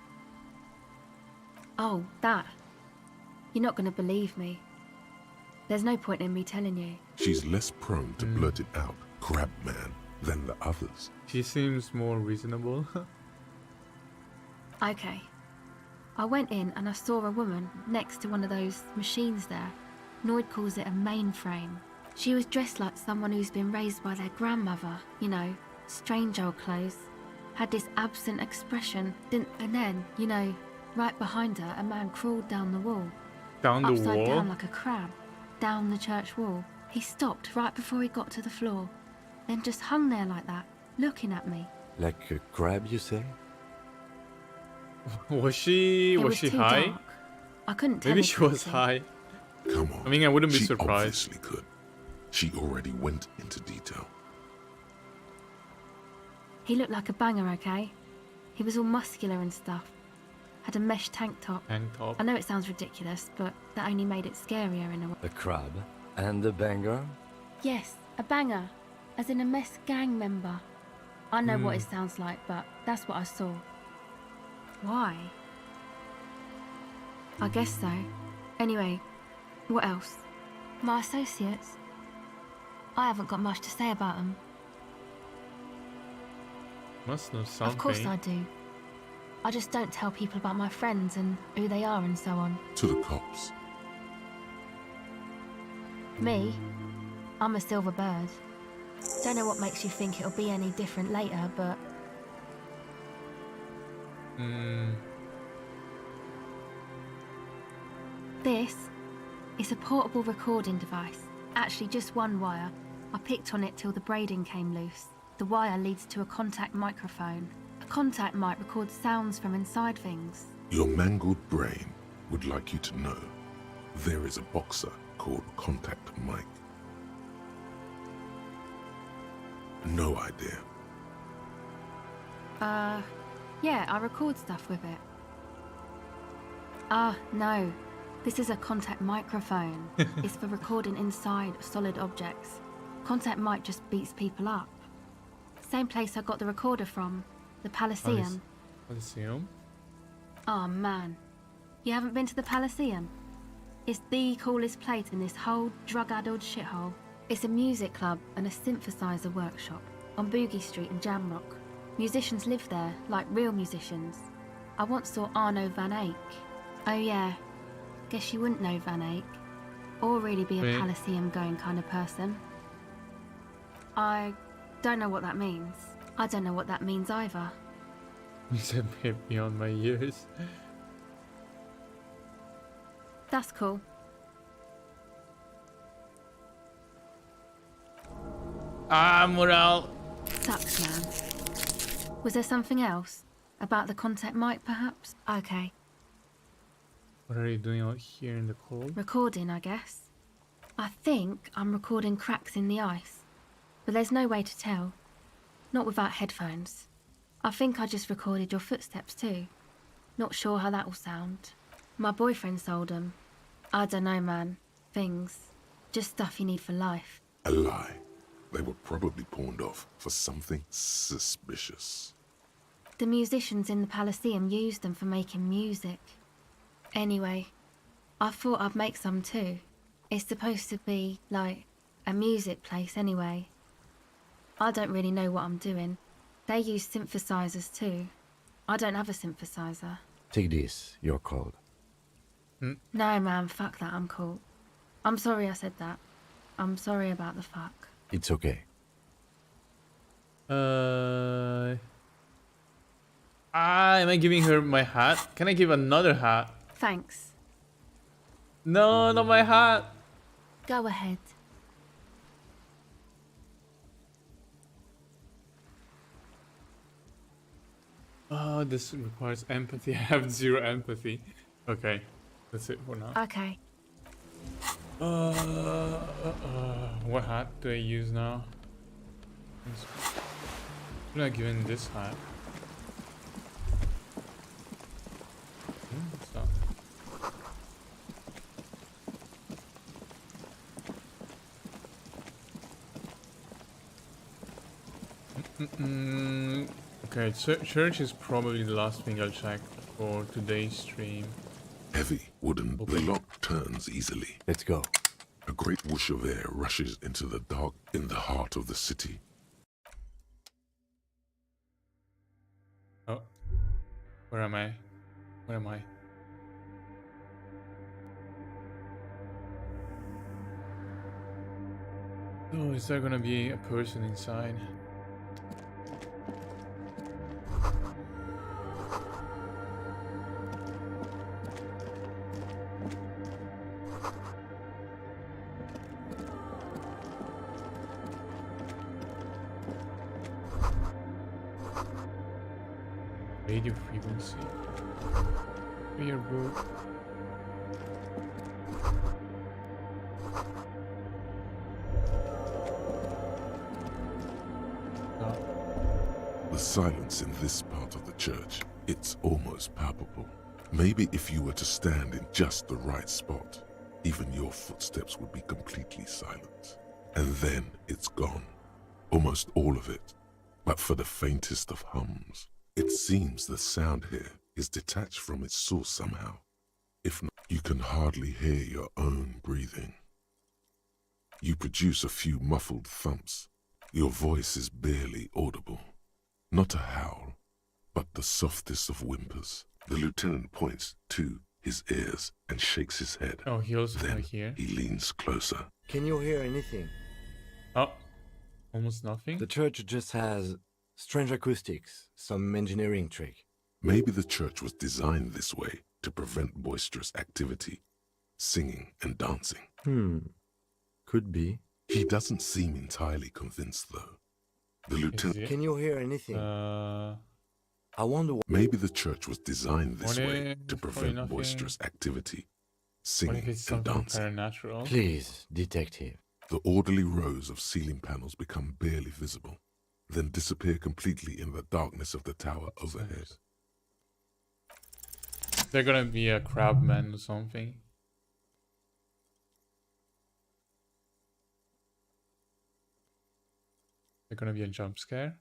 Oh, that. You're not going to believe me. There's no point in me telling you. She's less prone to blurt it out, crab man, than the others. She seems more reasonable. Okay. I went in and I saw a woman next to one of those machines there. Noid calls it a mainframe. She was dressed like someone who's been raised by their grandmother, you know, strange old clothes. Had this absent expression, and then, you know, right behind her, a man crawled down the wall. Down the upside wall? down like a crab, down the church wall. He stopped right before he got to the floor, then just hung there like that, looking at me. Like a crab, you say? Was she It was she too high? dark. I couldn't tell. Maybe she was exactly. high. Come on. I mean, I wouldn't be she surprised. Obviously could. She already went into detail. He looked like a banger, okay? He was all muscular and stuff. Had a mesh tank top. Tank top. I know it sounds ridiculous, but that only made it scarier in a way. A crab and a banger? Yes, a banger. As in a mess gang member. I know what it sounds like, but that's what I saw. Why? I guess so. Anyway, what else? My associates. I haven't got much to say about them. Must know something. Of course I do. I just don't tell people about my friends and who they are and so on. To the cops. Me? I'm a silver bird. Don't know what makes you think it'll be any different later, but... This is a portable recording device. Actually, just one wire. I picked on it till the braiding came loose. The wire leads to a contact microphone. A contact mic records sounds from inside things. Your mangled brain would like you to know there is a boxer called Contact Mike. No idea. Yeah, I record stuff with it. No. This is a contact microphone. It's for recording inside solid objects. Contact mic just beats people up. Same place I got the recorder from, the Palaceum. Elysium? Oh man, you haven't been to the Palaceum? It's the coolest place in this whole drug-addled shithole. It's a music club and a synthesizer workshop on Boogie Street in Jamrock. Musicians live there, like real musicians. I once saw Arno van Eyck. Oh yeah, guess you wouldn't know Van Eyck, or really be a Wait. Palaceum going kind of person. I don't know what that means. I don't know what that means either. It's a bit beyond my years. That's cool. Morale. Sucks, man. Was there something else? About the contact mic, perhaps? Okay. What are you doing out here in the cold? Recording, I guess. I think I'm recording cracks in the ice. But there's no way to tell. Not without headphones. I think I just recorded your footsteps too. Not sure how that will sound. My boyfriend sold them. I don't know, man. Things. Just stuff you need for life. A lie. They were probably pawned off for something suspicious. The musicians in the Palaceum used them for making music. Anyway, I thought I'd make some too. It's supposed to be, like, a music place anyway. I don't really know what I'm doing. They use synthesizers too. I don't have a synthesizer. Take this, you're cold. No, man, fuck that, I'm cool. I'm sorry I said that. I'm sorry about the fuck. It's okay. Am I giving her my hat? Can I give another hat? Thanks. No, not my hat. Go ahead. Oh, this requires empathy. I have zero empathy. Okay, that's it for now. Okay. What hat do I use now? I'm not given this hat. What's that? Okay, church is probably the last thing I'll check for today's stream. Heavy wooden block turns easily. Let's go. A great whoosh of air rushes into the dark in the heart of the city. Oh, where am I? Where am I? Oh, is there gonna be a person inside? Radio frequency. Weird book. The silence in this part of the church, it's almost palpable. Maybe if you were to stand in just the right spot, even your footsteps would be completely silent. And then it's gone. Almost all of it. But for the faintest of hums. It seems the sound here is detached from its source somehow. If not, you can hardly hear your own breathing. You produce a few muffled thumps. Your voice is barely audible. Not a howl, but the softest of whimpers. The lieutenant points to his ears and shakes his head. Oh, he also Then here. he leans closer. Can you hear anything? Oh, almost nothing. The church just has strange acoustics, some engineering trick. Maybe the church was designed this way to prevent boisterous activity, singing and dancing. Could be. He doesn't seem entirely convinced, though. The lieutenant... Can you hear anything? I wonder what... Maybe the church was designed this What way if- to prevent boisterous activity, What singing if it's and something dancing. supernatural? Please, detective. The orderly rows of ceiling panels become barely visible, then disappear completely in the darkness of the tower overhead. They're gonna be a crabman or something. They're gonna be a jump scare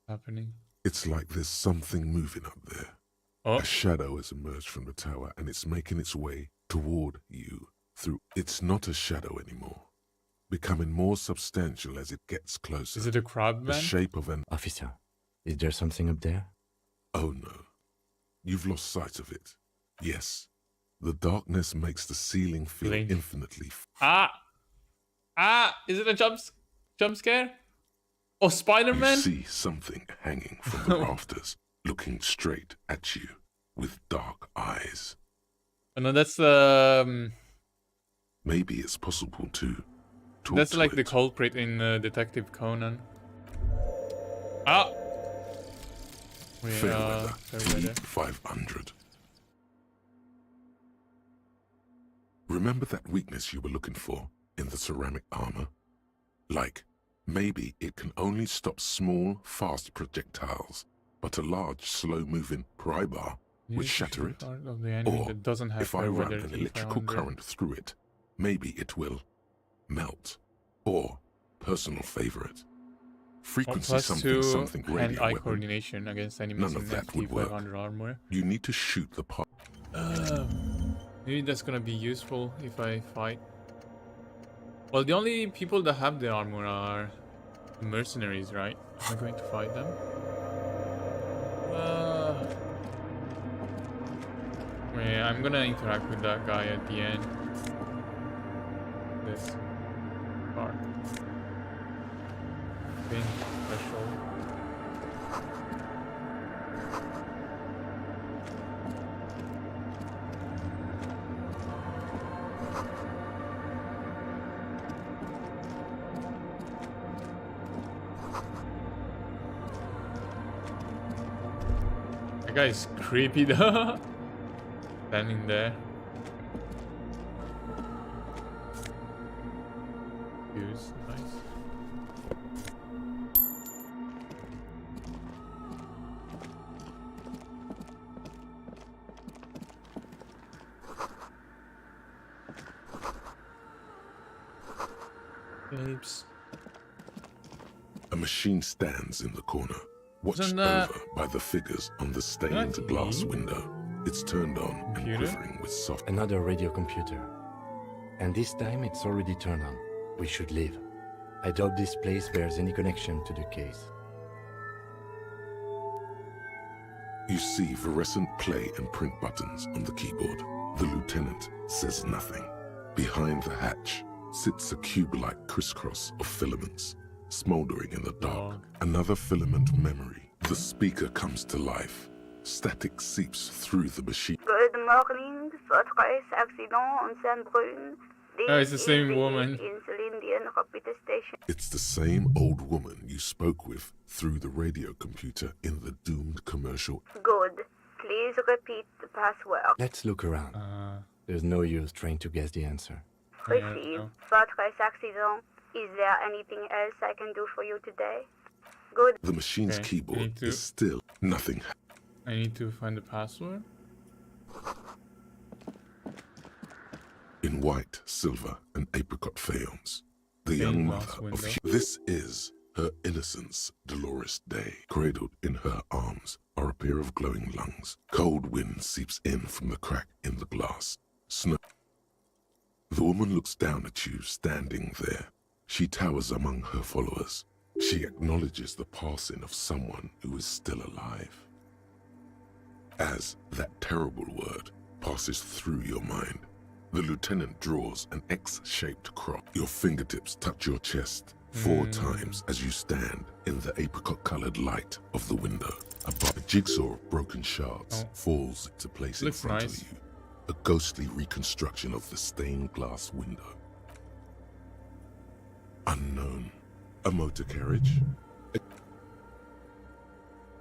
happening. It's like there's something moving up there. Oh, A shadow has emerged from the tower and it's making its way toward you through... It's not a shadow anymore, becoming more substantial as it gets closer. is it a The crabman? shape of an... Officer, is there something up there? Oh no, you've lost sight of it. Yes, the darkness makes the ceiling feel Blink. infinitely... Is it a jump scare? Oh, You Spider-Man? see something hanging from the rafters, looking straight at you with dark eyes. Oh, no, that's Maybe it's possible to talk that's to like it. the culprit in Detective Conan. We Fair are weather, fair weather. P500. Remember that weakness you were looking for in the ceramic armor? Like, maybe it can only stop small, fast projectiles, but a large, slow-moving pry bar would shatter it. Part of the enemy Or, that doesn't have if I fair run weather an electrical P500. current through it, maybe it will melt. Or, personal favorite, frequency Plus something 2 something radio hand-eye weapon. coordination against enemies None in of that would work. P500 armor. You need to shoot the part. Maybe that's gonna be useful if I fight. Well, the only people that have the armor are mercenaries, right? Am I going to fight them? Yeah, I'm gonna interact with that guy at the end. This part. Pin threshold. That guy is creepy though. Standing there. Use, nice. Apes. A machine stands in the corner, watched Isn't that- over by the figures on the stained That glass me? window. It's turned on and Computer? quivering with soft... Another radio computer. And this time it's already turned on. We should leave. I doubt this place bears any connection to the case. You see fluorescent play and print buttons on the keyboard. The lieutenant says nothing. Behind the hatch sits a cube-like crisscross of filaments, smoldering in the dark. Dog. Another filament memory. The speaker comes to life. Static seeps through the machine. Good morning, votre accident en Saint-Brun. Oh, it's the same woman. Insulindian computer station. It's the same old woman you spoke with through the radio computer in the doomed commercial. Good. Please repeat the password. Let's look around. There's no use trying to guess the answer. Receive. Fortress accident. Is there anything else I can do for you today? Good. The machine's Okay, keyboard is still nothing. I need to find the password. In white, silver, and apricot faience, the young mother of this is her innocence, Dolores Day. Cradled in her arms are a pair of glowing lungs. Cold wind seeps in from the crack in the glass. Snow. The woman looks down at you standing there. She towers among her followers. She acknowledges the passing of someone who is still alive. As that terrible word passes through your mind, the lieutenant draws an X-shaped cross. Your fingertips touch your chest 4 times as you stand in the apricot-colored light of the window. Above, a jigsaw of broken shards falls into place in front of you. A ghostly reconstruction of the stained glass window. Unknown. A motor carriage.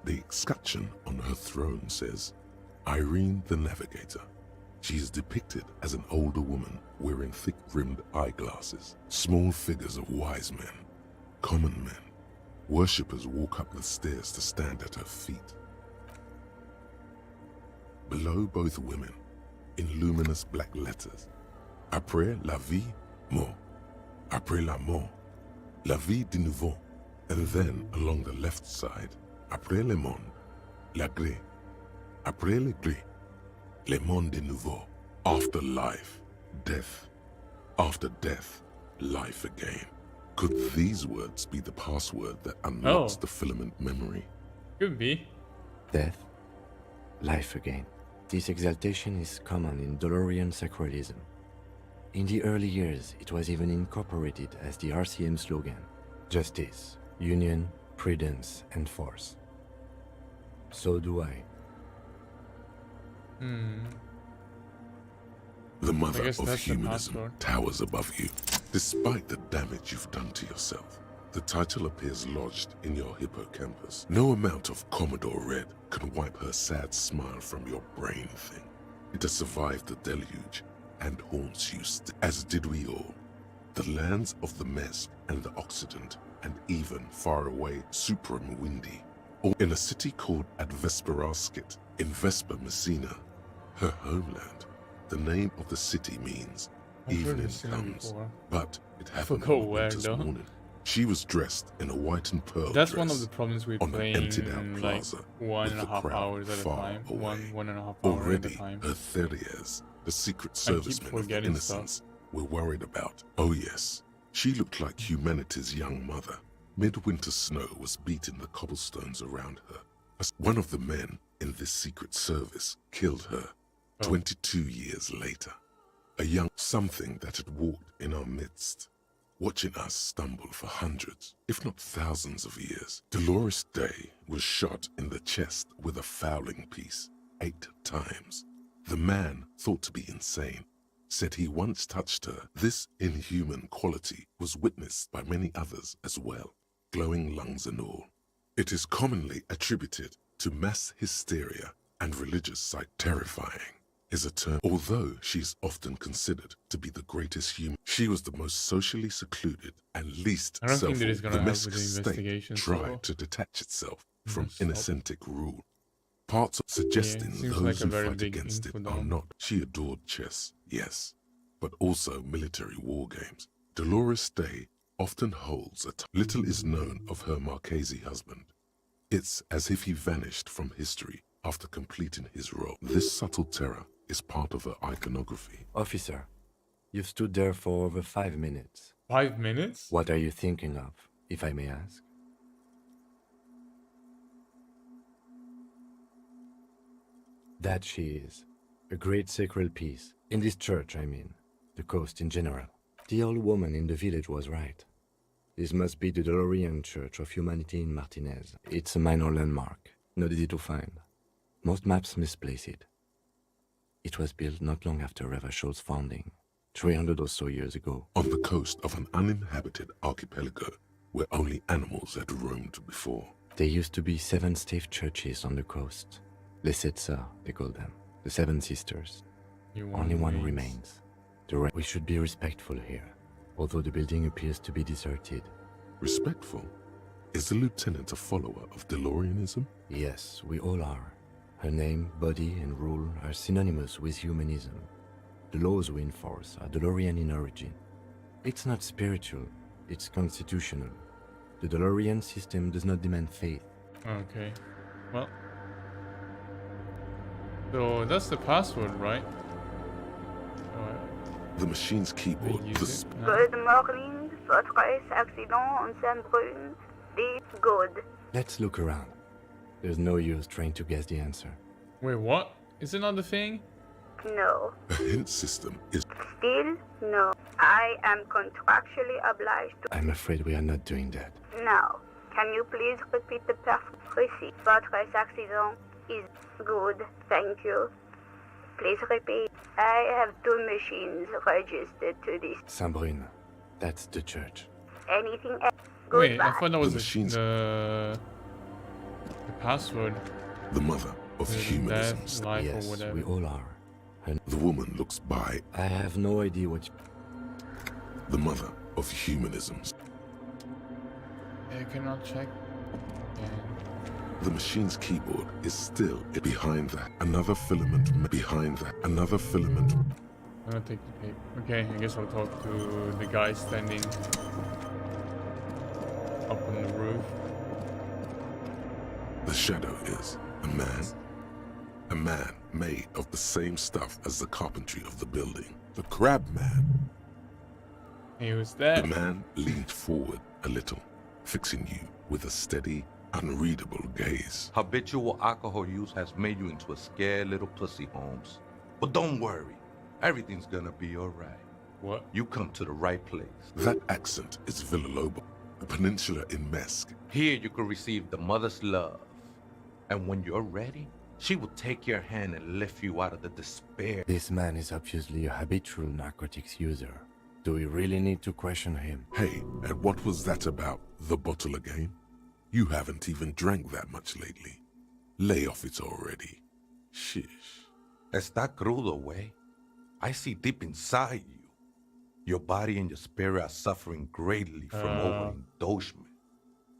The escutcheon on her throne says, Irene the Navigator. She is depicted as an older woman wearing thick-rimmed eyeglasses. Small figures of wise men, common men. Worshippers walk up the stairs to stand at her feet. Below both women, in luminous black letters, Après la vie, mort. Après la mort, la vie de nouveau. And then, along the left side, Après le monde, la gré. Après le gré, le monde de nouveau. After life, death. After death, life again. Could these words be the password that unlocks the filament memory? Could be. Death, life again. This exaltation is common in DeLorean sacralism. In the early years, it was even incorporated as the RCM slogan. Justice, union, prudence, and force. So do I. The mother guess of that's the humanism password. towers above you. Despite the damage you've done to yourself, the title appears lodged in your hippocampus. No amount of Commodore Red can wipe her sad smile from your brain thing. It has survived the deluge and haunts you as did we all. The lands of the Mesk and the Occident, and even far away Supram Windy, or in a city called Advesperaskit in Vesper Messina, her homeland. The name of the city means evening comes, but it happened forgot on where, winter's though. morning. She was dressed in a white and pearl That's dress one of the problems with on an playing emptied-out like plaza 1.5 crowd hours at a far time. away. 1.5 hours at a Already, time. her Theriers, the secret I keep servicemen of the forgetting Innocents, were worried about. Oh yes, she looked like humanity's young mother. Midwinter snow was beating the cobblestones around her. One of the men in this secret service killed her 22 years later. A young something that had walked in our midst, watching us stumble for hundreds, if not thousands of years. Dolores Day was shot in the chest with a fowling piece 8 times. The man, thought to be insane, said he once touched her. This inhuman quality was witnessed by many others as well, glowing lungs and all. It is commonly attributed to mass hysteria and religious sight. Terrifying is a term, although she is often considered to be the greatest human. She was the most socially secluded and least I don't think that self-aware. is gonna The help Mesk with the state investigation, tried so- to detach itself from Stop. Innocentic rule. Parts of suggesting seems those like a who very fight big against it info are dump. not. She adored chess, yes, but also military war games. Dolores Day often holds little is known of her Marchese husband. It's as if he vanished from history after completing his role. This subtle terror is part of her iconography. Officer, you've stood there for over 5 minutes. 5 minutes? What are you thinking of, if I may ask? That she is. A great sacred piece. In this church, I mean. The coast in general. The old woman in the village was right. This must be the DeLorean Church of Humanity in Martinez. It's a minor landmark, not easy to find. Most maps misplace it. It was built not long after Ravachol's founding. 300 or so years ago. On the coast of an uninhabited archipelago where only animals had roamed before. There used to be 7 stave churches on the coast. Les Sept Sœurs, they call them. The 7 sisters. Only one remains. We should be respectful here, although the building appears to be deserted. Respectful? Is the lieutenant a follower of DeLoreanism? Yes, we all are. Her name, body, and rule are synonymous with humanism. The laws we enforce are DeLorean in origin. It's not spiritual, it's constitutional. The DeLorean system does not demand faith. Okay. Well. So that's the password, right? The machine's keyboard. Good morning. Votre accident en Saint-Brun. Good. Let's look around. There's no use trying to guess the answer. Wait, what? Is it not the thing? No. A hint system is... Still no. I am contractually obliged to... I'm afraid we are not doing that. Now, can you please repeat the précis? Votre accident is good. Thank you. Please repeat. I have 2 machines registered to this. Saint-Brun. That's the church. Anything else? Goodbye. Wait, I thought that was the password. The mother of humanism. Yes, we all are. The woman looks by. I have no idea what... The mother of humanisms. I cannot check. The machine's keyboard is still behind that. Another filament behind that. Another filament. I'm gonna take the paper. Okay, I guess I'll talk to the guy standing up on the roof. The shadow is a man. A man made of the same stuff as the carpentry of the building. The crab man. He was there. The man leaned forward a little, fixing you with a steady, unreadable gaze. Habitual alcohol use has made you into a scared little pussy, Holmes. But don't worry. Everything's gonna be alright. What? You come to the right place. That accent is Villalobos, a peninsula in Mesque. Here you can receive the mother's love. And when you're ready, she will take your hand and lift you out of the despair. This man is obviously a habitual narcotics user. Do we really need to question him? Hey, and what was that about? The bottle again? You haven't even drank that much lately. Lay off it already. Shish. Está crudo, way. I see deep inside you. Your body and your spirit are suffering greatly from overindulgence.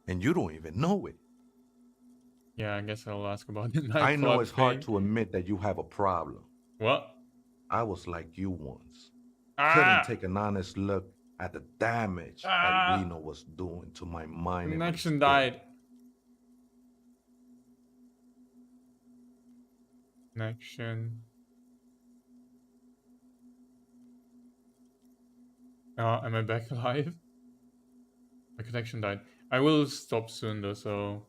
And you don't even know it. Yeah, I guess I'll ask about the nightclub I know it's hard thing. to admit that you have a problem. What? I was like you once. Couldn't take an honest look at the damage that Reno was doing to my mind. Connection died. Connection. Am I back live? My connection died. I will stop soon though, so...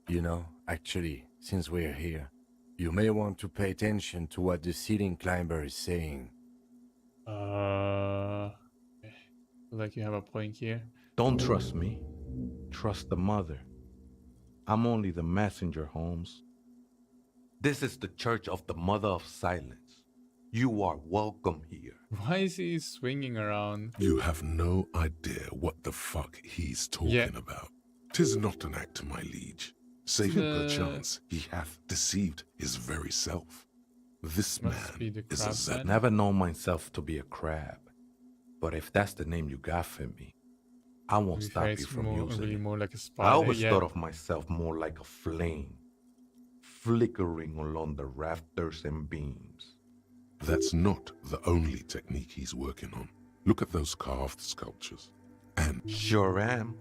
You know, actually, since we're here, you may want to pay attention to what the ceiling climber is saying. Like you have a point here. Don't trust me. Trust the mother. I'm only the messenger, Holmes. This is the Church of the Mother of Silence. You are welcome here. Why is he swinging around? You have no idea what the fuck he's talking about. 'Tis not an act, my liege. Save him perchance he hath deceived his very self. This man is a Zed. Never known myself to be a crab. But if that's the name you got for me, I won't stop you from using it. More like a spider, I always thought of myself more like a flame, flickering along the rafters and beams. That's not the only technique he's working on. Look at those carved sculptures. And sure am.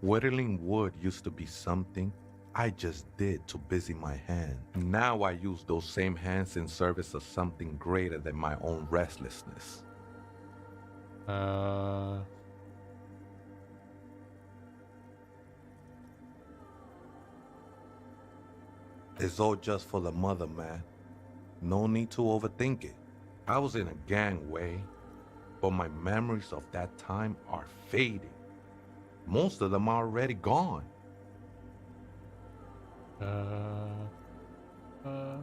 Whittling wood used to be something I just did to busy my hand. Now I use those same hands in service of something greater than my own restlessness. It's all just for the mother, man. No need to overthink it. I was in a gangway, but my memories of that time are fading. Most of them are already gone.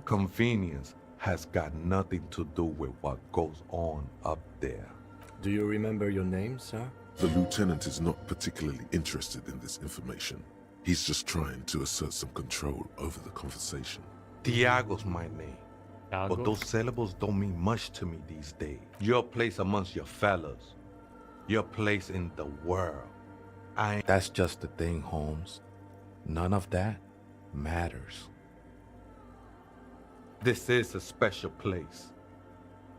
Convenience has got nothing to do with what goes on up there. Do you remember your name, sir? The lieutenant is not particularly interested in this information. He's just trying to assert some control over the conversation. Tiago's my name. Tiago? But those syllables don't mean much to me these days. Your place amongst your fellows. Your place in the world. That's just the thing, Holmes. None of that matters. This is a special place.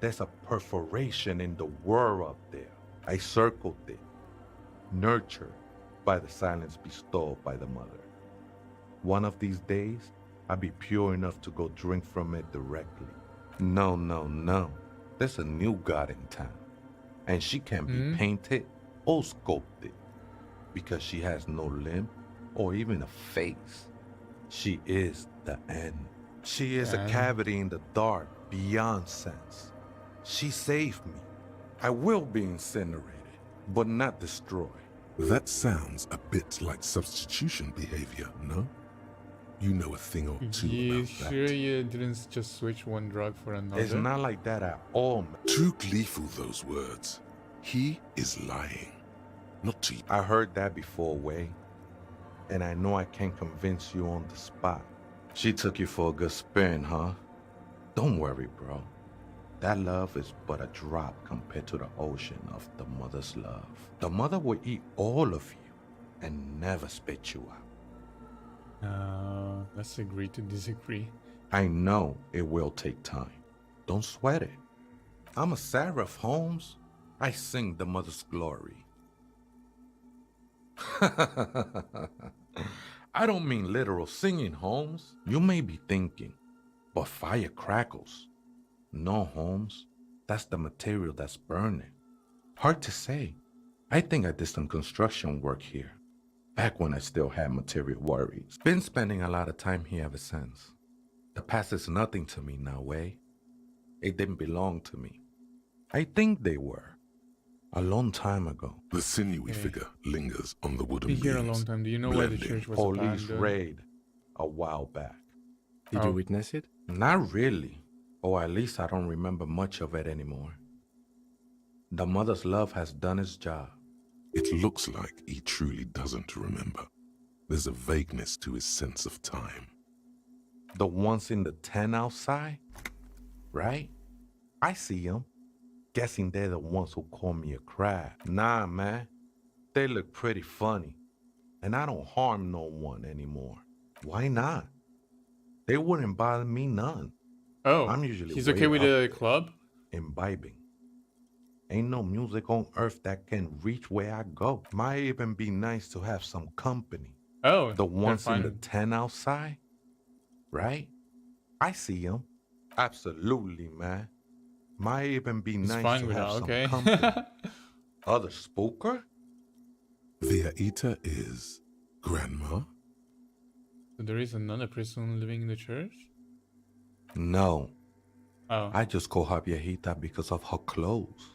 There's a perforation in the world up there. I circled it, nurtured by the silence bestowed by the mother. One of these days, I'll be pure enough to go drink from it directly. No. There's a new god in town, and she can be painted or sculpted because she has no limb or even a face. She is the end. She is a cavity in the dark beyond sense. She saved me. I will be incinerated, but not destroyed. That sounds a bit like substitution behavior, no? You know a thing or two You about sure that. you didn't just switch one drug for another? It's not like that at all, man. Too gleeful, those words. He is lying. Not to you. I heard that before, Way. And I know I can't convince you on the spot. She took you for a good spin, huh? Don't worry, bro. That love is but a drop compared to the ocean of the mother's love. The mother will eat all of you and never spit you out. Let's agree to disagree. I know it will take time. Don't sweat it. I'm a seraph, Holmes. I sing the mother's glory. I don't mean literal singing, Holmes. You may be thinking, but fire crackles. No, Holmes. That's the material that's burning. Hard to say. I think I did some construction work here, back when I still had material worries. Been spending a lot of time here ever since. The past is nothing to me now, Way. It didn't belong to me. I think they were. A long time ago. The sinewy figure lingers on the wooden Been here a beams, long time. Do you know why the blending. church was Police abandoned? raid a while back. Did you witness it? Not really. Or at least I don't remember much of it anymore. The mother's love has done its job. It looks like he truly doesn't remember. There's a vagueness to his sense of time. The ones in the tent outside? Right? I see them. Guessing they're the ones who call me a crab. Nah, man. They look pretty funny. And I don't harm no one anymore. Why not? They wouldn't bother me none. Oh, I'm usually he's way okay with up the there, club? imbibing. Ain't no music on earth that can reach where I go. Might even be nice to have some company. Oh, The ones in fine. the tent outside? Right? I see them. Absolutely, man. Might even be He's nice fine to with have that, some okay. company. Other spooker? The Aita is Grandma? So there is another person living in the church? No. Oh. I just call her viejita because of her clothes.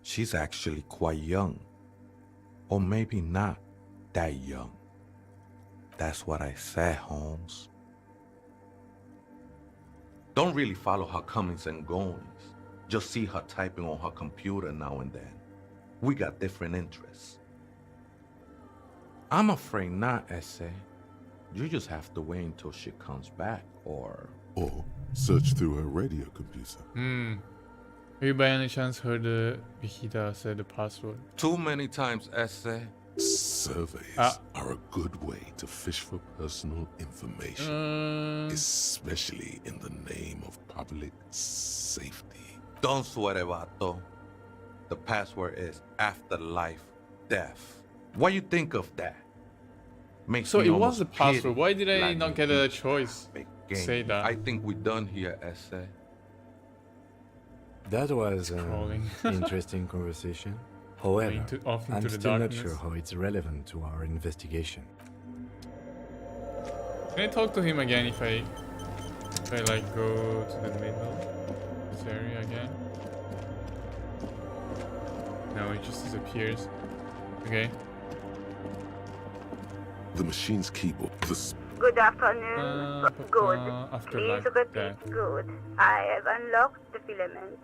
She's actually quite young. Or maybe not that young. That's what I said, Holmes. Don't really follow her comings and goings. Just see her typing on her computer now and then. We got different interests. I'm afraid not, Essay. You just have to wait until she comes back, or search through her radio computer. Have you by any chance heard the Viejita said the password? Too many times, Essay. Surveys are a good way to fish for personal information, especially in the name of public safety. Don't sweat it, vato. The password is afterlife death. What do you think of that? Makes So me it was almost the password. pity Why did I like not me get a people. choice Big to game. say that? I think we're done here, Essay. That was an Scrolling. interesting conversation. However, off into I'm the still not darkness. sure how it's relevant to our investigation. Can I talk to him again if I like go to the middle of this area again? No, it just disappears. Okay. The machine's keyboard, Good afternoon. Good. Afterlife Please repeat. death. Good. I have unlocked the filament.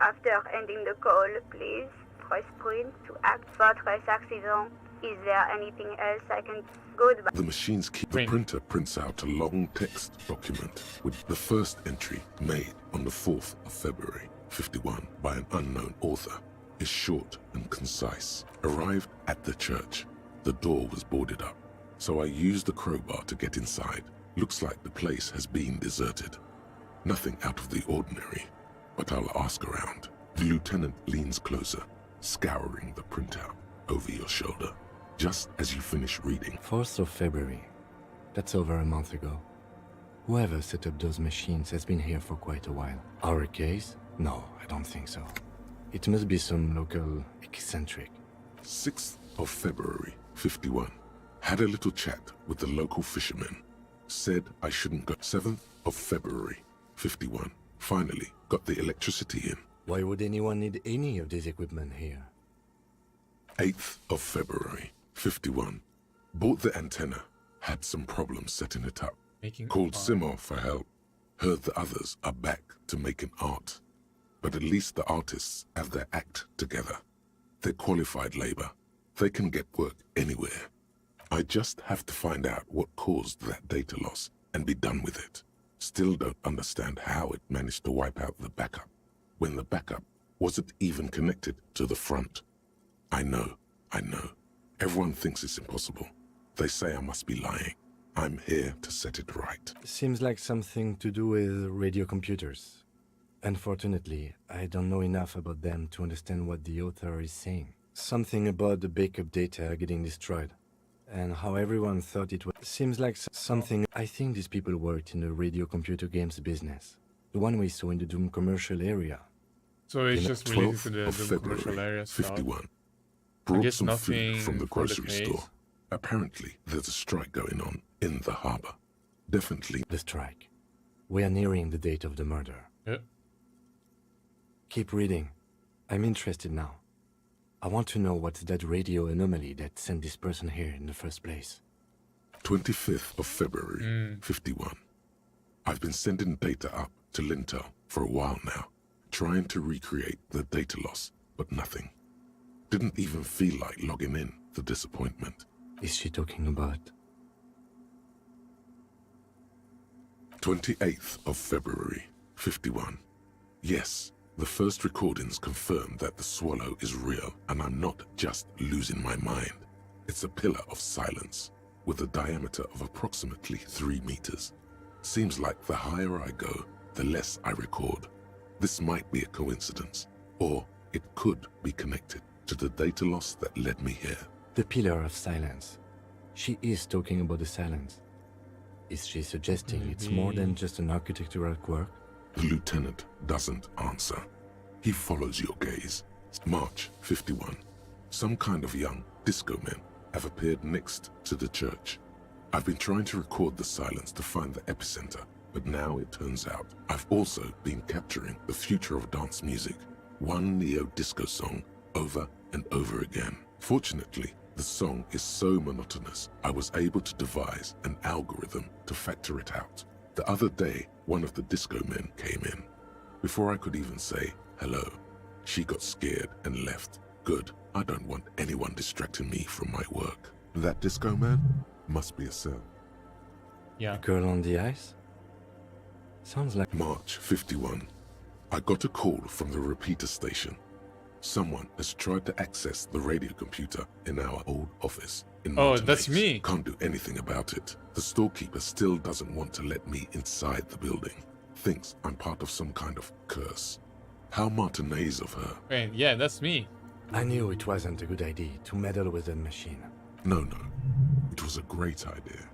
After ending the call, please press print to act. Votre accident. Is there anything else I can... Goodbye. The machines keep... The Print. printer prints out a long text document with the first entry made on the 4th of February, 51, by an unknown author. Is short and concise. Arrived at the church. The door was boarded up, so I used the crowbar to get inside. Looks like the place has been deserted. Nothing out of the ordinary, but I'll ask around. The lieutenant leans closer, scouring the printout over your shoulder. Just as you finish reading. 4th of February. That's over a month ago. Whoever set up those machines has been here for quite a while. Our case? No, I don't think so. It must be some local eccentric. 6th of February, 51. Had a little chat with the local fishermen. Said I shouldn't go. 7th of February, 51. Finally got the electricity in. Why would anyone need any of this equipment here? 8th of February, 51. Bought the antenna. Had some problems setting it up. Making Called art. Simo for help. Heard the others are back to making art. But at least the artists have their act together. They're qualified labor. They can get work anywhere. I just have to find out what caused that data loss and be done with it. Still don't understand how it managed to wipe out the backup, when the backup wasn't even connected to the front. I know. Everyone thinks it's impossible. They say I must be lying. I'm here to set it right. Seems like something to do with radio computers. Unfortunately, I don't know enough about them to understand what the author is saying. Something about the backup data getting destroyed, and how everyone thought it was. Seems like something. I think these people worked in the radio computer games business. The one we saw in the Doom commercial area. So it's In just related 12th to the of Doom commercial February, area stuff. 51. I Brought guess some nothing food from the for the grocery case. store. Apparently, there's a strike going on in the harbor. Definitely. The strike. We are nearing the date of the murder. Yep. Keep reading. I'm interested now. I want to know what's that radio anomaly that sent this person here in the first place. 25th of February, 51. I've been sending data up to Lintel for a while now, trying to recreate the data loss, but nothing. Didn't even feel like logging in, the disappointment. Is she talking about? 28th of February, 51. Yes, the first recordings confirm that the swallow is real, and I'm not just losing my mind. It's a pillar of silence, with a diameter of approximately 3 meters. Seems like the higher I go, the less I record. This might be a coincidence, or it could be connected to the data loss that led me here. The pillar of silence. She is talking about the silence. Is she suggesting it's more than just an architectural quirk? The lieutenant doesn't answer. He follows your gaze. March 51. Some kind of young disco men have appeared next to the church. I've been trying to record the silence to find the epicenter, but now it turns out I've also been capturing the future of dance music, one neo-disco song over and over again. Fortunately, the song is so monotonous, I was able to devise an algorithm to factor it out. The other day, one of the disco men came in. Before I could even say hello, she got scared and left. Good, I don't want anyone distracting me from my work. That disco man must be a cell. Yeah. Girl on the ice? Sounds like... March 51. I got a call from the repeater station. Someone has tried to access the radio computer in our old office in Oh, Martin that's Heights. me. Can't do anything about it. The storekeeper still doesn't want to let me inside the building. Thinks I'm part of some kind of curse. How Martinez of her. Wait, yeah, that's me. I knew it wasn't a good idea to meddle with a machine. No. It was a great idea.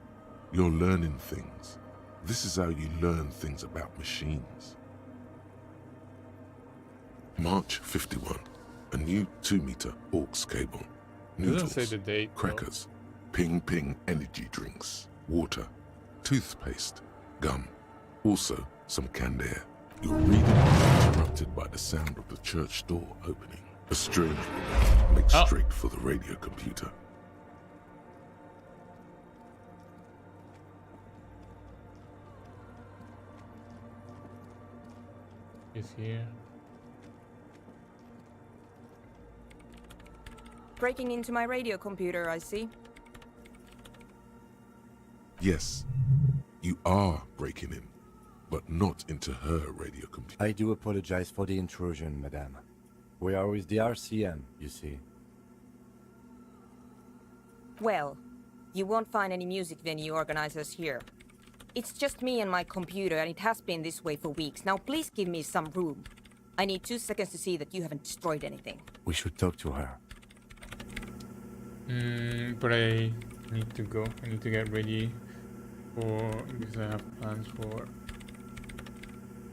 You're learning things. This is how you learn things about machines. March 51. A new 2-meter aux cable. It doesn't Noodles, say the date, though. crackers, ping energy drinks, water, toothpaste, gum. Also, some canned air. Your reading is interrupted by the sound of the church door opening. A strange woman makes straight for the radio computer. is here. Breaking into my radio computer, I see. Yes, you are breaking in, but not into her radio computer. I do apologize for the intrusion, madame. We are with the RCM, you see. Well, you won't find any music venue organizers here. It's just me and my computer, and it has been this way for weeks. Now please give me some room. I need 2 seconds to see that you haven't destroyed anything. We should talk to her. But I need to go. I need to get ready because I have plans for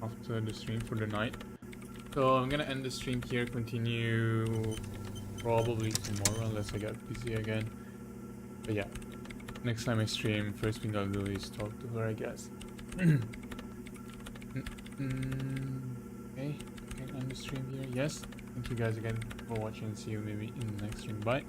after the stream for the night. So I'm gonna end the stream here, continue probably tomorrow unless I get busy again. But yeah, next time I stream, first thing I'll do is talk to her, I guess. Okay, I can end the stream here. Yes, thank you guys again for watching. See you maybe in the next stream. Bye.